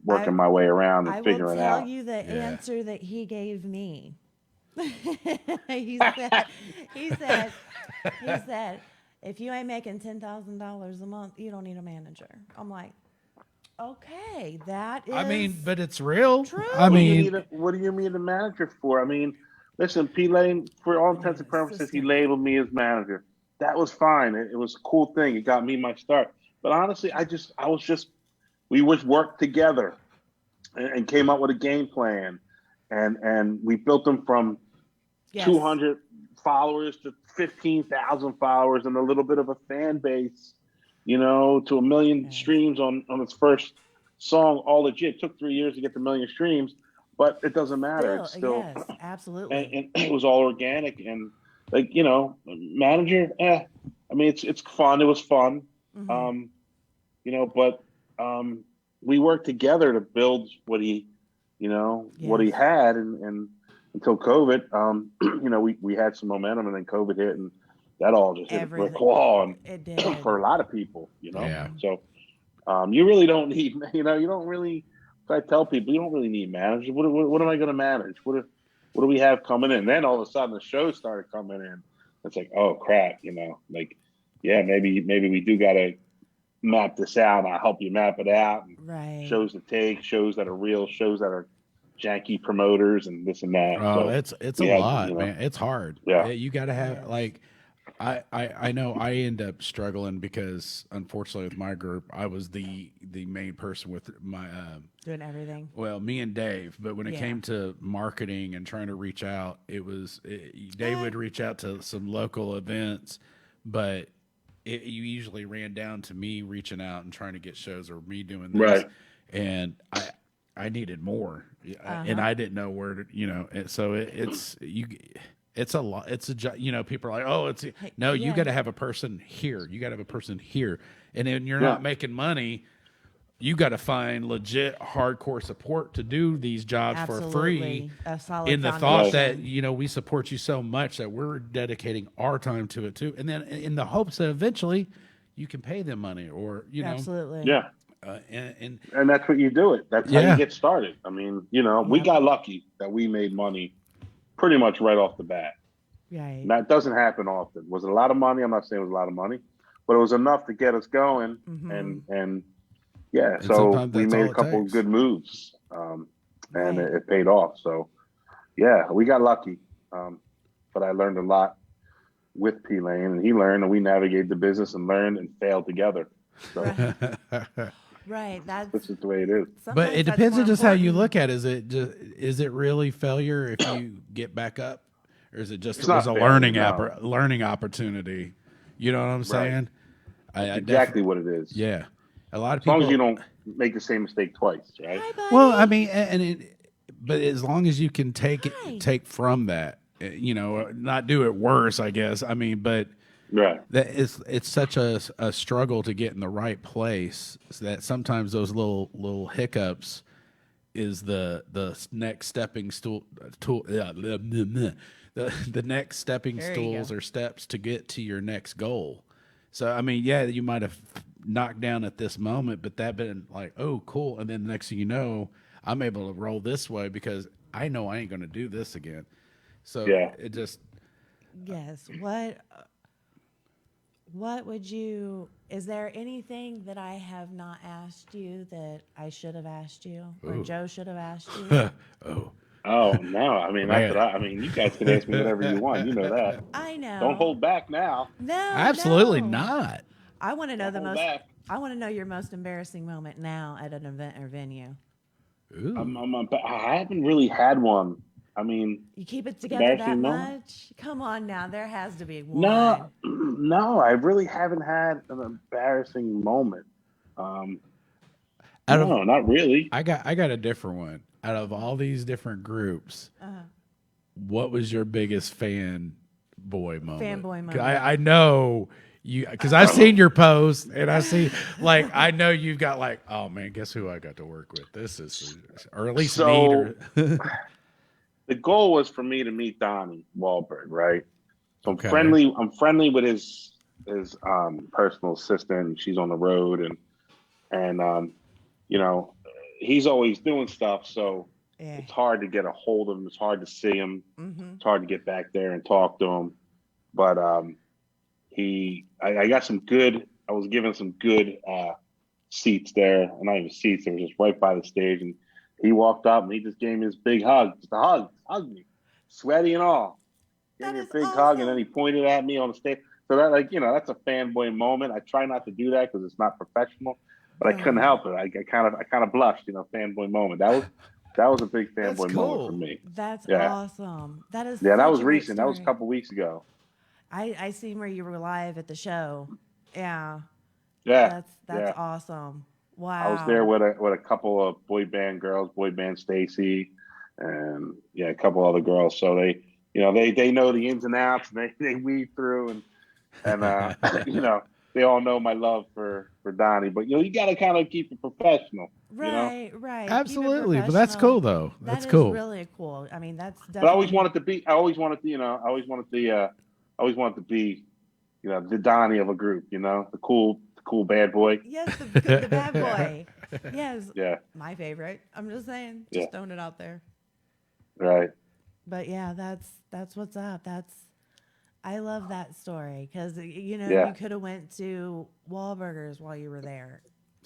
working my way around and I will figuring tell out. you the answer that he gave me. he said, if you ain't making $10,000 a month, you don't need a manager. I'm like, okay, that is. I mean, but it's real. True. I mean, What do you need a manager for? I mean, listen, P Lane, for all intents and purposes, he labeled me as manager. That was fine. It was a cool thing. It got me my start. But honestly, we would work together and came up with a game plan. And we built them from 200 followers to 15,000 followers and a little bit of a fan base, to 1 million streams on its first song. All legit. It took 3 years to get the 1 million streams, but it doesn't matter. It's still, yes, absolutely. and it was all organic and manager. I mean, it's fun. It was fun. Mm-hmm. But we worked together to build what he had, and until COVID, we had some momentum, and then COVID hit, and that all just hit a brick wall, and it did. for a lot of people, Yeah. So you really don't need, you don't really. I tell people you don't really need managers. What am I going to manage? What do we have coming in? Then all of a sudden the shows started coming in. It's like, oh crap, maybe we do got to map this out. I'll help you map it out. Right. Shows to take, shows that are real, shows that are janky promoters, and this and that. oh, So it's a lot, man. It's hard. Yeah. You got to have I know I end up struggling because unfortunately with my group, I was the main person with my Doing everything. well, me and Dave, but when it came to marketing and trying to reach out, Dave would reach out to some local events, but you usually ran down to me reaching out and trying to get shows or me doing this. Right. And I needed more, and I didn't know where to, and so it's a lot. It's a people are like, oh, you got to have a person here. You got to have a person here. And then you're not making money. You got to find legit hardcore support to do these jobs for free. A solid In the thought that, foundation. we support you so much that we're dedicating our time to it too. And then in the hopes that eventually you can pay them money or, Absolutely. Yeah. And that's what you do it. That's how you get started. I mean, we got lucky that we made money pretty much right off the bat. Right. And that doesn't happen often. Was it a lot of money? I'm not saying it was a lot of money, but it was enough to get us going. And so we made a couple of good moves, and it paid off. So we got lucky. But I learned a lot with P Lane, and he learned, and we navigated the business and learned and failed together. So Right. this is the way it is. but it depends on just how you look at it. Is it really failure if you get back up? Or is it just it was a learning opportunity? You know what I'm saying? Exactly what it is. Yeah. A lot of As people. long as you don't make the same mistake twice, right? Well, I mean, but as long as you can take from that, not do it worse, I guess. I mean, but Right. that it's such a struggle to get in the right place that sometimes those little hiccups is the next stepping stool tool the next stepping There you stools go. or steps to get to your next goal. So I mean, yeah, you might have knocked down at this moment, but that been like, oh, cool, and then the next thing you know, I'm able to roll this way because I know I ain't going to do this again. So Yeah. it just Yes. What would you? Is there anything that I have not asked you that I should have asked you, or Joe should have asked you? oh Oh no, I mean that's what man, I mean. You guys can ask me whatever you want. You know that. I Don't know. hold back now. No, absolutely no. not. I want to know Don't the hold most. back. I want to know your most embarrassing moment now at an event or venue. Ooh. I haven't really had one. I mean, You keep it together that embarrassing moment. much? Come on now, there has to be No, one. no, I really haven't had an embarrassing moment. Um, Out of no, not really. I got a different one. Out of all these different groups, what was your biggest fanboy moment? Fanboy 'Cause moment. I know you because I've seen your post and I see like I know you've got like, oh man, guess who I got to work with? This is or at least meet So or the goal was for me to meet Donnie Wahlberg, right? So I'm okay. friendly. I'm friendly with his personal assistant. She's on the road, and you know, he's always doing stuff. So Yeah. it's hard to get a hold of him. It's hard to see him. Mm-hmm. It's hard to get back there and talk to him. But I got some good. I was given some good seats there, not even seats. It was just right by the stage, and he walked up and he just gave me this big hug, just a hug, hugged me, sweaty and all. Gave That me a is big hug, and then he awesome. pointed at me on the stage. So that, like, that's a fanboy moment. I try not to do that because it's not professional, but I couldn't Right. help it. I kind of blushed, fanboy moment. That was a big That's fanboy moment for cool. me. That's Yeah, awesome. That is yeah, that such was a great recent. That was a story. couple weeks ago. I seen where you were live at the show. Yeah. Yeah, That's yeah. awesome. I was there Wow. with a couple of boy band girls, boy band Stacy, and yeah, a couple other girls. So they know the ins and outs, and they weave through, and they all know my love for Donnie. But you got to kind of keep it professional, you know. Right, right. Keep it Absolutely. But that's professional. cool though. That That's is cool. really cool. I mean, that's But I always definitely wanted to be. I always wanted to, be, the Donnie of a group. The cool bad boy. yes, the bad boy. Yes, Yeah, my favorite. I'm just saying, yeah, just throwing it out there. right. But yeah, that's what's up. I love that story because Yeah, you could have went to Wahlburgers while you were there,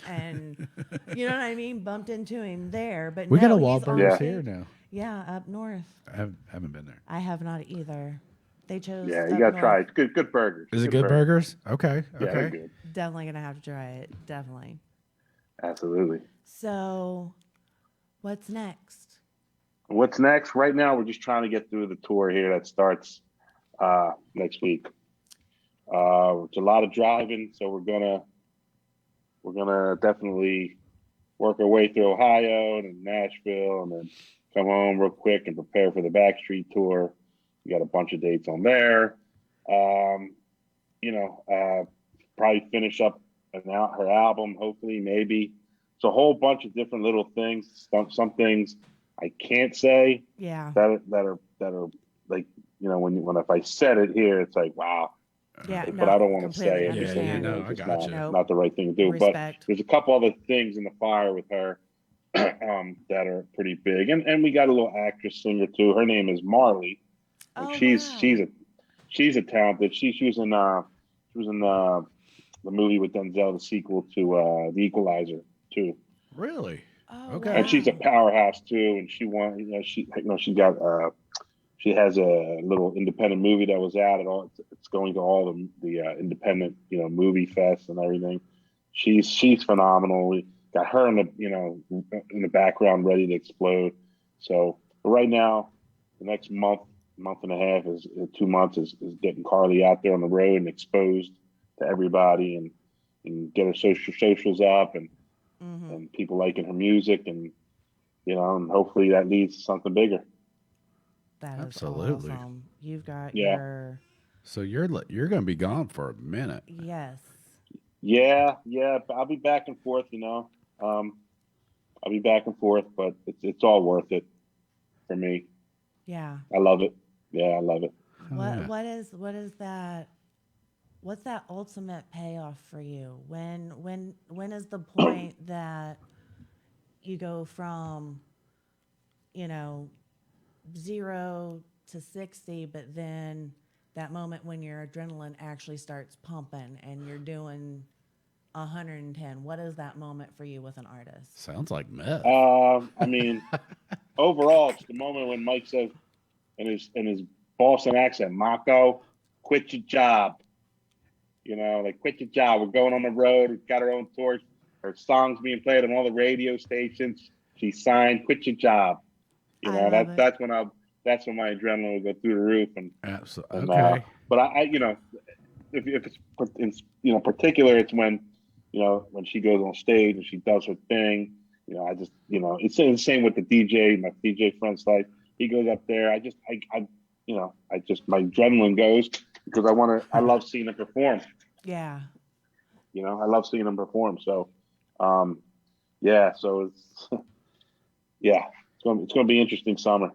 and you know what I mean. Bumped into him there, but We got a no, he's on Wahlburgers Yeah. here stage. now. Yeah, up north. Haven't been there. I have not either. They chose yeah. You up got to north. try it. Good burgers. Is it Good good burgers? Okay. Yeah, they're Okay. good. Definitely gonna have to try it. Definitely. Absolutely. So, what's next? What's next? Right now, we're just trying to get through the tour here that starts next week. It's a lot of driving, so we're gonna definitely work our way through Ohio and then Nashville, and then come home real quick and prepare for the Backstreet tour. We got a bunch of dates on there. Um, probably finish up her album, hopefully, maybe. It's a whole bunch of different little things. Some things I can't say Yeah. that are like, when if I said it here, it's like, wow. Yeah. But No. I don't want to Completely say it Yeah, because yeah, understand. no, it's I just gotcha. Nope. not the right thing to do. Respect. But there's a couple other things in the fire with her that are pretty big, and we got a little actress singer too. Her name is Marley. Oh She's wow. a talented. She was in the movie with Denzel, the sequel to The Equalizer too. Really? Oh Okay. And she's a wow. powerhouse too. And she won. She got. She has a little independent movie that was out. It's going to all the independent movie fests and everything. She's phenomenal. We got her in the background ready to explode. So but right now, the next month and a half is 2 months is getting Carly out there on the road and exposed to everybody and get her socials up Mm-hmm. and people liking her music and hopefully that leads to something bigger. That is Absolutely. awesome. You've got Yeah. So you're going to be gone for a minute. Yes. Yeah, but I'll be back and forth. I'll be back and forth, but it's all worth it for me. Yeah. I love it. Yeah, I love it. yeah. What is that? What's that ultimate payoff for you? When is the point that you go from, 0 to 60, but then that moment when your adrenaline actually starts pumping and you're doing 110? What is that moment for you with an artist? Sounds like meth. I mean, overall, it's the moment when Mike says in his Boston accent, "Mako, quit your job." Quit your job. We're going on the road. We've got our own tours. Her songs being played on all the radio stations. She signed. Quit your job. I love it. That's when my adrenaline will go through the roof. Absolutely. And, Okay. but I if it's in, particular, it's when when she goes on stage and she does her thing. I just it's the same with the DJ. My DJ friend's like, he goes up there. I my adrenaline goes because I love seeing him perform. Yeah. I love seeing him perform. So, yeah. So it's it's gonna be interesting summer.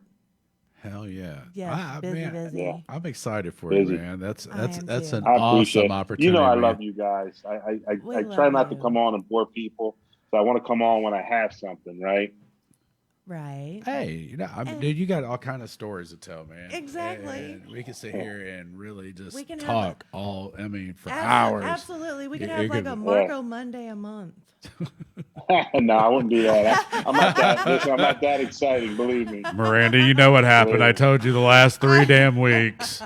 Hell yeah. Yes. Busy. Yeah. I'm excited for Busy. you, man. That's I am too. an I appreciate awesome opportunity. I man. love you guys. We I love try not to you. come on and bore people. So I want to come on when I have something, right? Right. Hey, dude, you got all kind of stories to tell, man. Exactly. And we can sit here and really just We can have talk for hours. Absolutely. We can You have like could- a Marco Monday a month. No, I wouldn't do that. I'm not that. Listen, I'm not that exciting. Believe me. Miranda, you know what happened. I told you the last 3 damn weeks.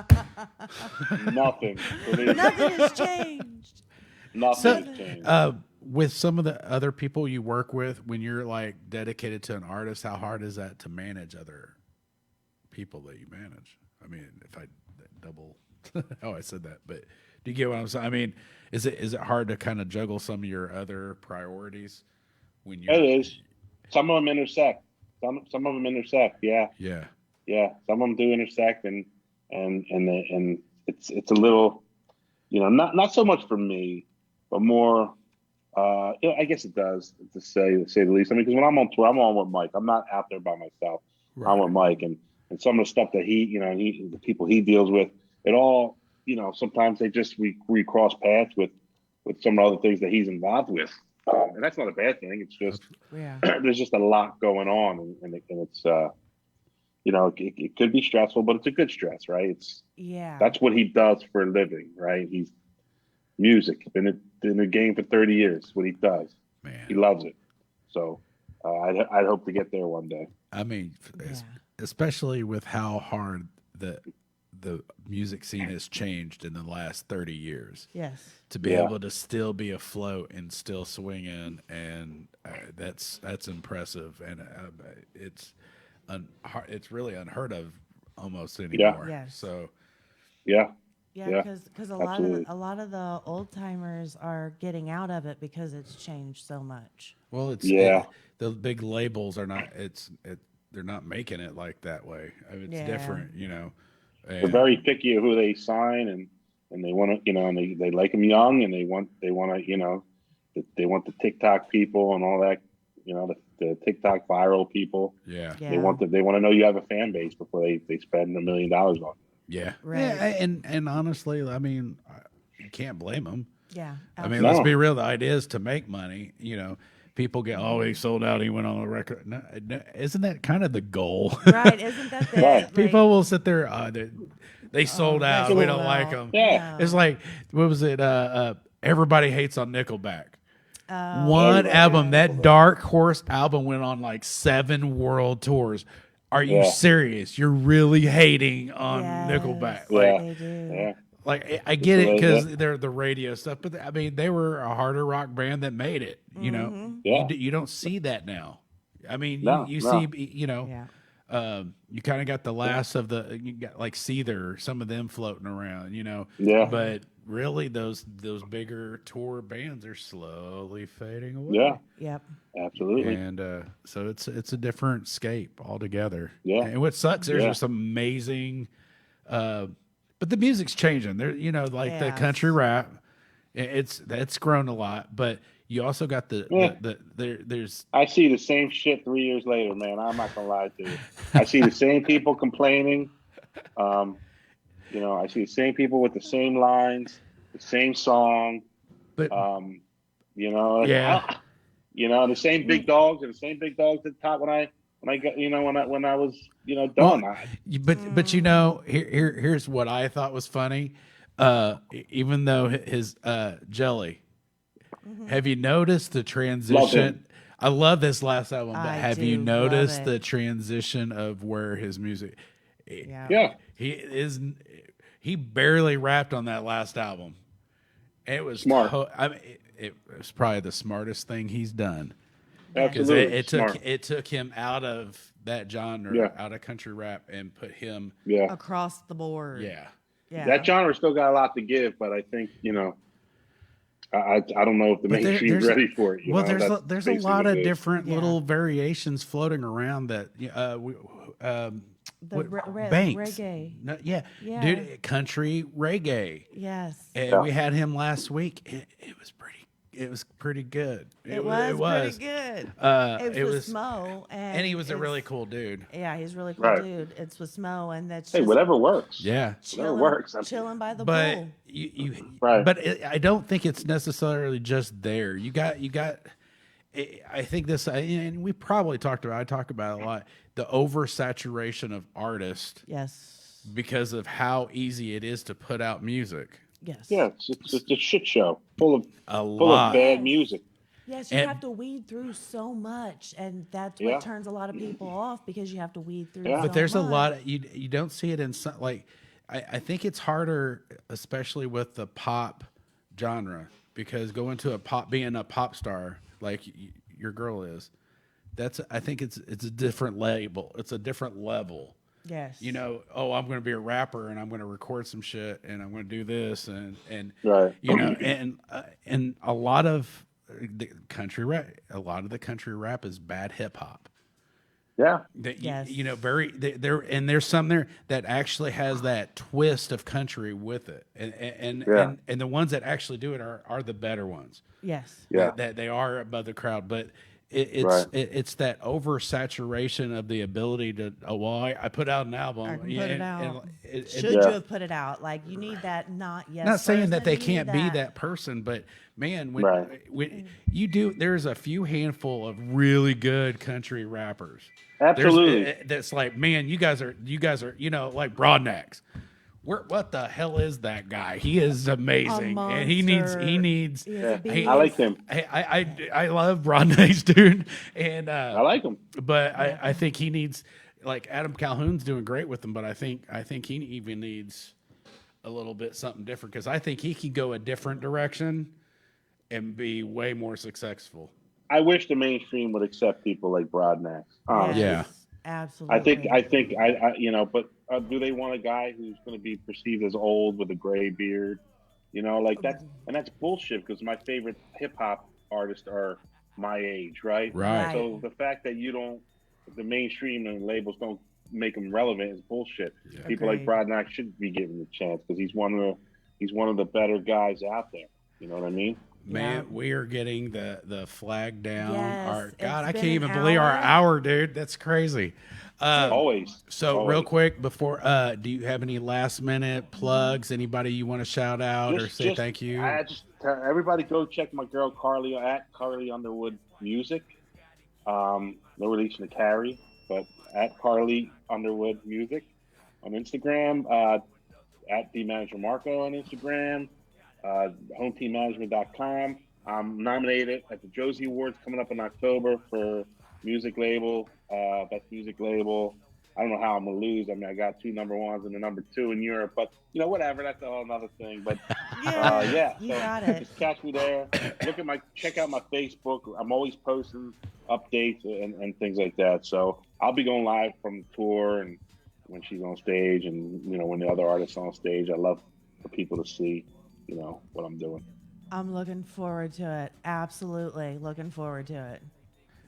Nothing. Believe me. Nothing has changed. Nothing has changed. With some of the other people you work with, when you're like dedicated to an artist, how hard is that to manage other people that you manage? I mean, if I double how I said that, but do you get what I'm saying? I mean, is it hard to kind of juggle some of your other priorities when you're? It is. Some of them intersect. Some of them intersect. Yeah. Yeah. Some of them do intersect, and it's a little, not so much for me, but more. I guess it does to say the least. I mean, because when I'm on tour, I'm on with Mike. I'm not out there by myself. Right. I'm with Mike, and some of the stuff that the people he deals with, it all, sometimes they just we cross paths with some of the other things that he's involved with, and that's not a bad thing. It's just Yeah. there's just a lot going on, and it's it could be stressful, but it's a good stress, right? Yeah. That's what he does for a living, right? He's music. Been in the game for 30 years. What he does, Man. he loves it. So I'd hope to get there one day. I mean, Yeah. especially with how hard the music scene has changed in the last 30 years. Yes. To be Yeah. able to still be afloat and still swinging, and that's impressive, and it's really unheard of almost anymore. Yes. So Yeah. Yeah, Yeah, because absolutely. a lot of the old timers are getting out of it because it's changed so much. well, Yeah. the big labels are not. They're not making it like that way. I mean, it's Yeah. different, They're very picky of who they sign, and they want to, and they like them young, and they want to, they want the TikTok people and all that, the TikTok viral people. Yeah. Yeah. They want to know you have a fan base before they spend $1 million on you. Yeah. Right. Yeah. And honestly, I mean, you can't blame them. Yeah. I mean, No. let's be real. The idea is to make money. People get, he sold out. He went on a record. No, isn't that kind of the goal? Right. Isn't that the Right. like, People will sit there. They sold they out. sold We don't out. like them. Yeah. No. It's like, what was it? Everybody hates on Nickelback. Oh, One yeah. album, that Dark Horse album, went on like 7 world tours. Are you Yeah. serious? You're really hating on yes, Nickelback? Yeah. they do. Yeah. Like I get it the way because that- they're the radio stuff, but I mean they were a harder rock band that made it. Yeah. You don't see that now. I mean, No, you no. see, Yeah. you kind of got the last of you got like Seether, some of them floating around, Yeah. But really, those bigger tour bands are slowly fading away. Yeah. Yep. Absolutely. And so it's a different scape altogether. Yeah. And what sucks, there's Yeah. some amazing But the music's changing. There, you know, like the Yes. country rap, that's grown a lot. But you also got there's I see the same shit 3 years later, man. I'm not gonna lie to you. I see the same people complaining. Um, I see the same people with the same lines, the same song. but Um, yeah. The same big dogs and the same big dogs at the top when I got when I was Well, done. but here's what I thought was funny. Even though his jelly, have you noticed the Love transition? him. I love this last album, but I have do you love noticed it. the transition of where his music? Yeah. Yeah, He barely rapped on that last album. It was Smart. I mean, it was probably the smartest thing he's done. Because absolutely. it took him out of that genre, Yeah. out of country rap, and put him. Yeah, Across the board. Yeah, Yeah. that genre still got a lot to give, but I think I don't know if the But mainstream's ready for it. there's That's there's a basically lot what of it is. different Yeah. little variations floating around that. The Banks. reggae. No, yeah, Yeah. dude, country reggae, Yes. and Yeah. we had him last week. It was pretty good. It was pretty good. It was with Smo, and he was a it's- really cool dude. Yeah, he's a really cool Right. dude. It's with Smo, and that's Hey, just whatever works. Yeah, chilling, works. chilling by the but pool. you Right. but I don't think it's necessarily just there. You got. I think this, and we probably I talk about it a lot. The oversaturation of artists Yes. because of how easy it is to put out music. Yes. Yeah, it's a shit show full of A full lot. of bad music. Yes, you And- have to weed through so much, and that's what Yeah. turns a lot of people off because you have to weed through. Yeah. So But there's a much. lot you don't see it in some, like I think it's harder, especially with the pop genre, because going to being a pop star like your girl is, I think it's a different label. It's a different level. Yes. I'm going to be a rapper and I'm going to record some shit and I'm going to do this and Right. and a lot of the country rap is bad hip hop. Yeah. That Yes. there's some there that actually has that twist of country with it, and Yeah. and the ones that actually do it are the better ones. Yes. Yeah. That they are above the crowd, but Right. it's that oversaturation of the ability to I put out an album. I can put yeah, it and- out. and Should Yeah. you have put it out? Like you need that not yes. not saying person, that they you need can't be that person, but man, when you do, there's a few handful of really good country rappers. Absolutely. That's like, man, you guys are like Broadnax. What the hell is that guy? He is amazing, and he needs He's a Yeah. beast. I like him. I love Broadnax, dude, and I like him. but I think he needs, like, Adam Calhoun's doing great with him, but I think he even needs a little bit something different, because I think he could go a different direction and be way more successful. I wish the mainstream would accept people like Broadnax. Honestly. Yeah. Absolutely. I think, but do they want a guy who's going to be perceived as old with a gray beard? Like that, and that's bullshit, because my favorite hip hop artists are my age, right? Right. So the fact that the mainstream and labels don't make him relevant is bullshit. Yeah. People like Agreed. Broadnax should be given a chance, because he's one of the better guys out there. You know what I mean? Man, Yeah. we are getting the flag down. Yes, God, it's I been can't even an believe our hour. hour, dude. That's crazy. Always. So Always. real quick before, do you have any last minute plugs? Anybody you want to shout out or say thank you? I just everybody go check my girl Carly at Carly Underwood Music. No relation to Carrie, but at Carly Underwood Music on Instagram. At the Manager Marco on Instagram. HomeTeamManagement.com. I'm nominated at the Josie Awards coming up in October for music label, best music label. I don't know how I'm gonna lose. I mean, I got 2 number ones and the number 2 in Europe, but whatever. That's a whole another thing. But yeah, You so got it. just catch me there. Check out my Facebook. I'm always posting updates and things like that. So I'll be going live from the tour and when she's on stage, and when the other artists are on stage. I love for people to see, what I'm doing. I'm looking forward to it. Absolutely looking forward to it.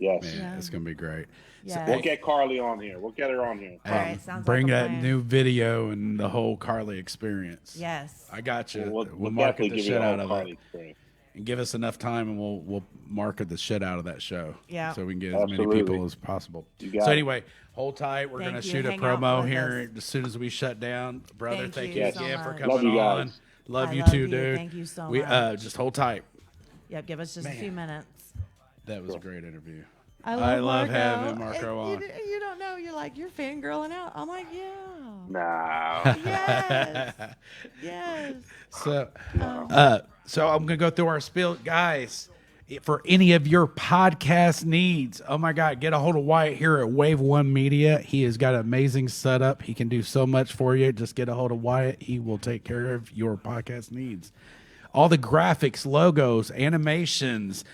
Yes. Man, Yeah. it's gonna be great. Yeah. We'll get Carly on here. We'll get her on here. All right, sounds Bring like a that plan. new video and the whole Carly experience. Yes. I got you. We'll We'll market definitely the give you shit the out whole of Carly it, experience. and give us enough time, and we'll market the shit out of that show. Yeah. So we can get as many Absolutely. people as possible. You got So it. anyway, hold tight. We're Thank gonna you. shoot a Hang out promo with here us. as soon as we shut down, brother. Thank Thank you you so again for much. coming Love you on. guys. Love I you love too, you. dude. Thank you so we much. just hold tight. Yep, give us just a few minutes. That was a great interview. I love Marco. having Marco And on. You don't know. You're like, you're fangirling out. I'm like, yeah. No. Yes. Yes. So I'm gonna go through our spiel, guys. For any of your podcast needs, oh my God, get a hold of Wyatt here at Wave One Media. He has got an amazing setup. He can do so much for you. Just get a hold of Wyatt. He will take care of your podcast needs. All the graphics, logos, animations,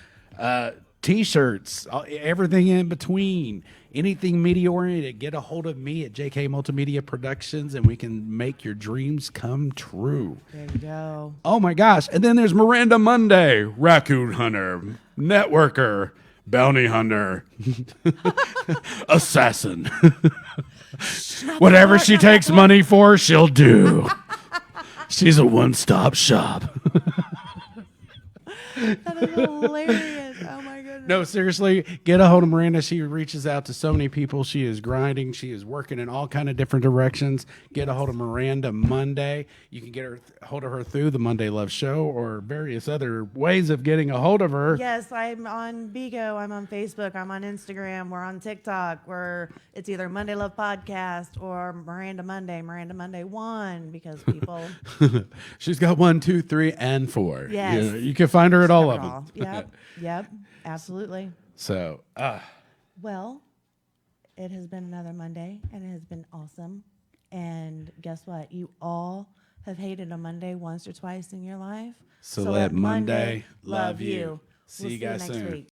T-shirts, everything in between, anything media oriented. Get a hold of me at JK Multimedia Productions, and we can make your dreams come true. There you go. Oh my gosh. And then there's Miranda Monday, raccoon hunter, networker, bounty hunter, assassin. Whatever she takes money for, she'll do. She's a one-stop shop. That is hilarious. Oh my goodness. No, seriously, get a hold of Miranda. She reaches out to so many people. She is grinding. She is working in all kind of different directions. Get a hold of Miranda Monday. You can get her hold of her through the Monday Love Show or various other ways of getting a hold of her. Yes, I'm on Bigo. I'm on Facebook. I'm on Instagram. We're on TikTok. It's either Monday Love Podcast or Miranda Monday 1 because people. She's got 1, 2, 3, and 4. Yes. You can find her at all of Cover them. Yep. Absolutely. So, Well, it has been another Monday, and it has been awesome. And guess what? You all have hated a Monday once or twice in your life. So let Monday love you. See We'll you guys next soon. week.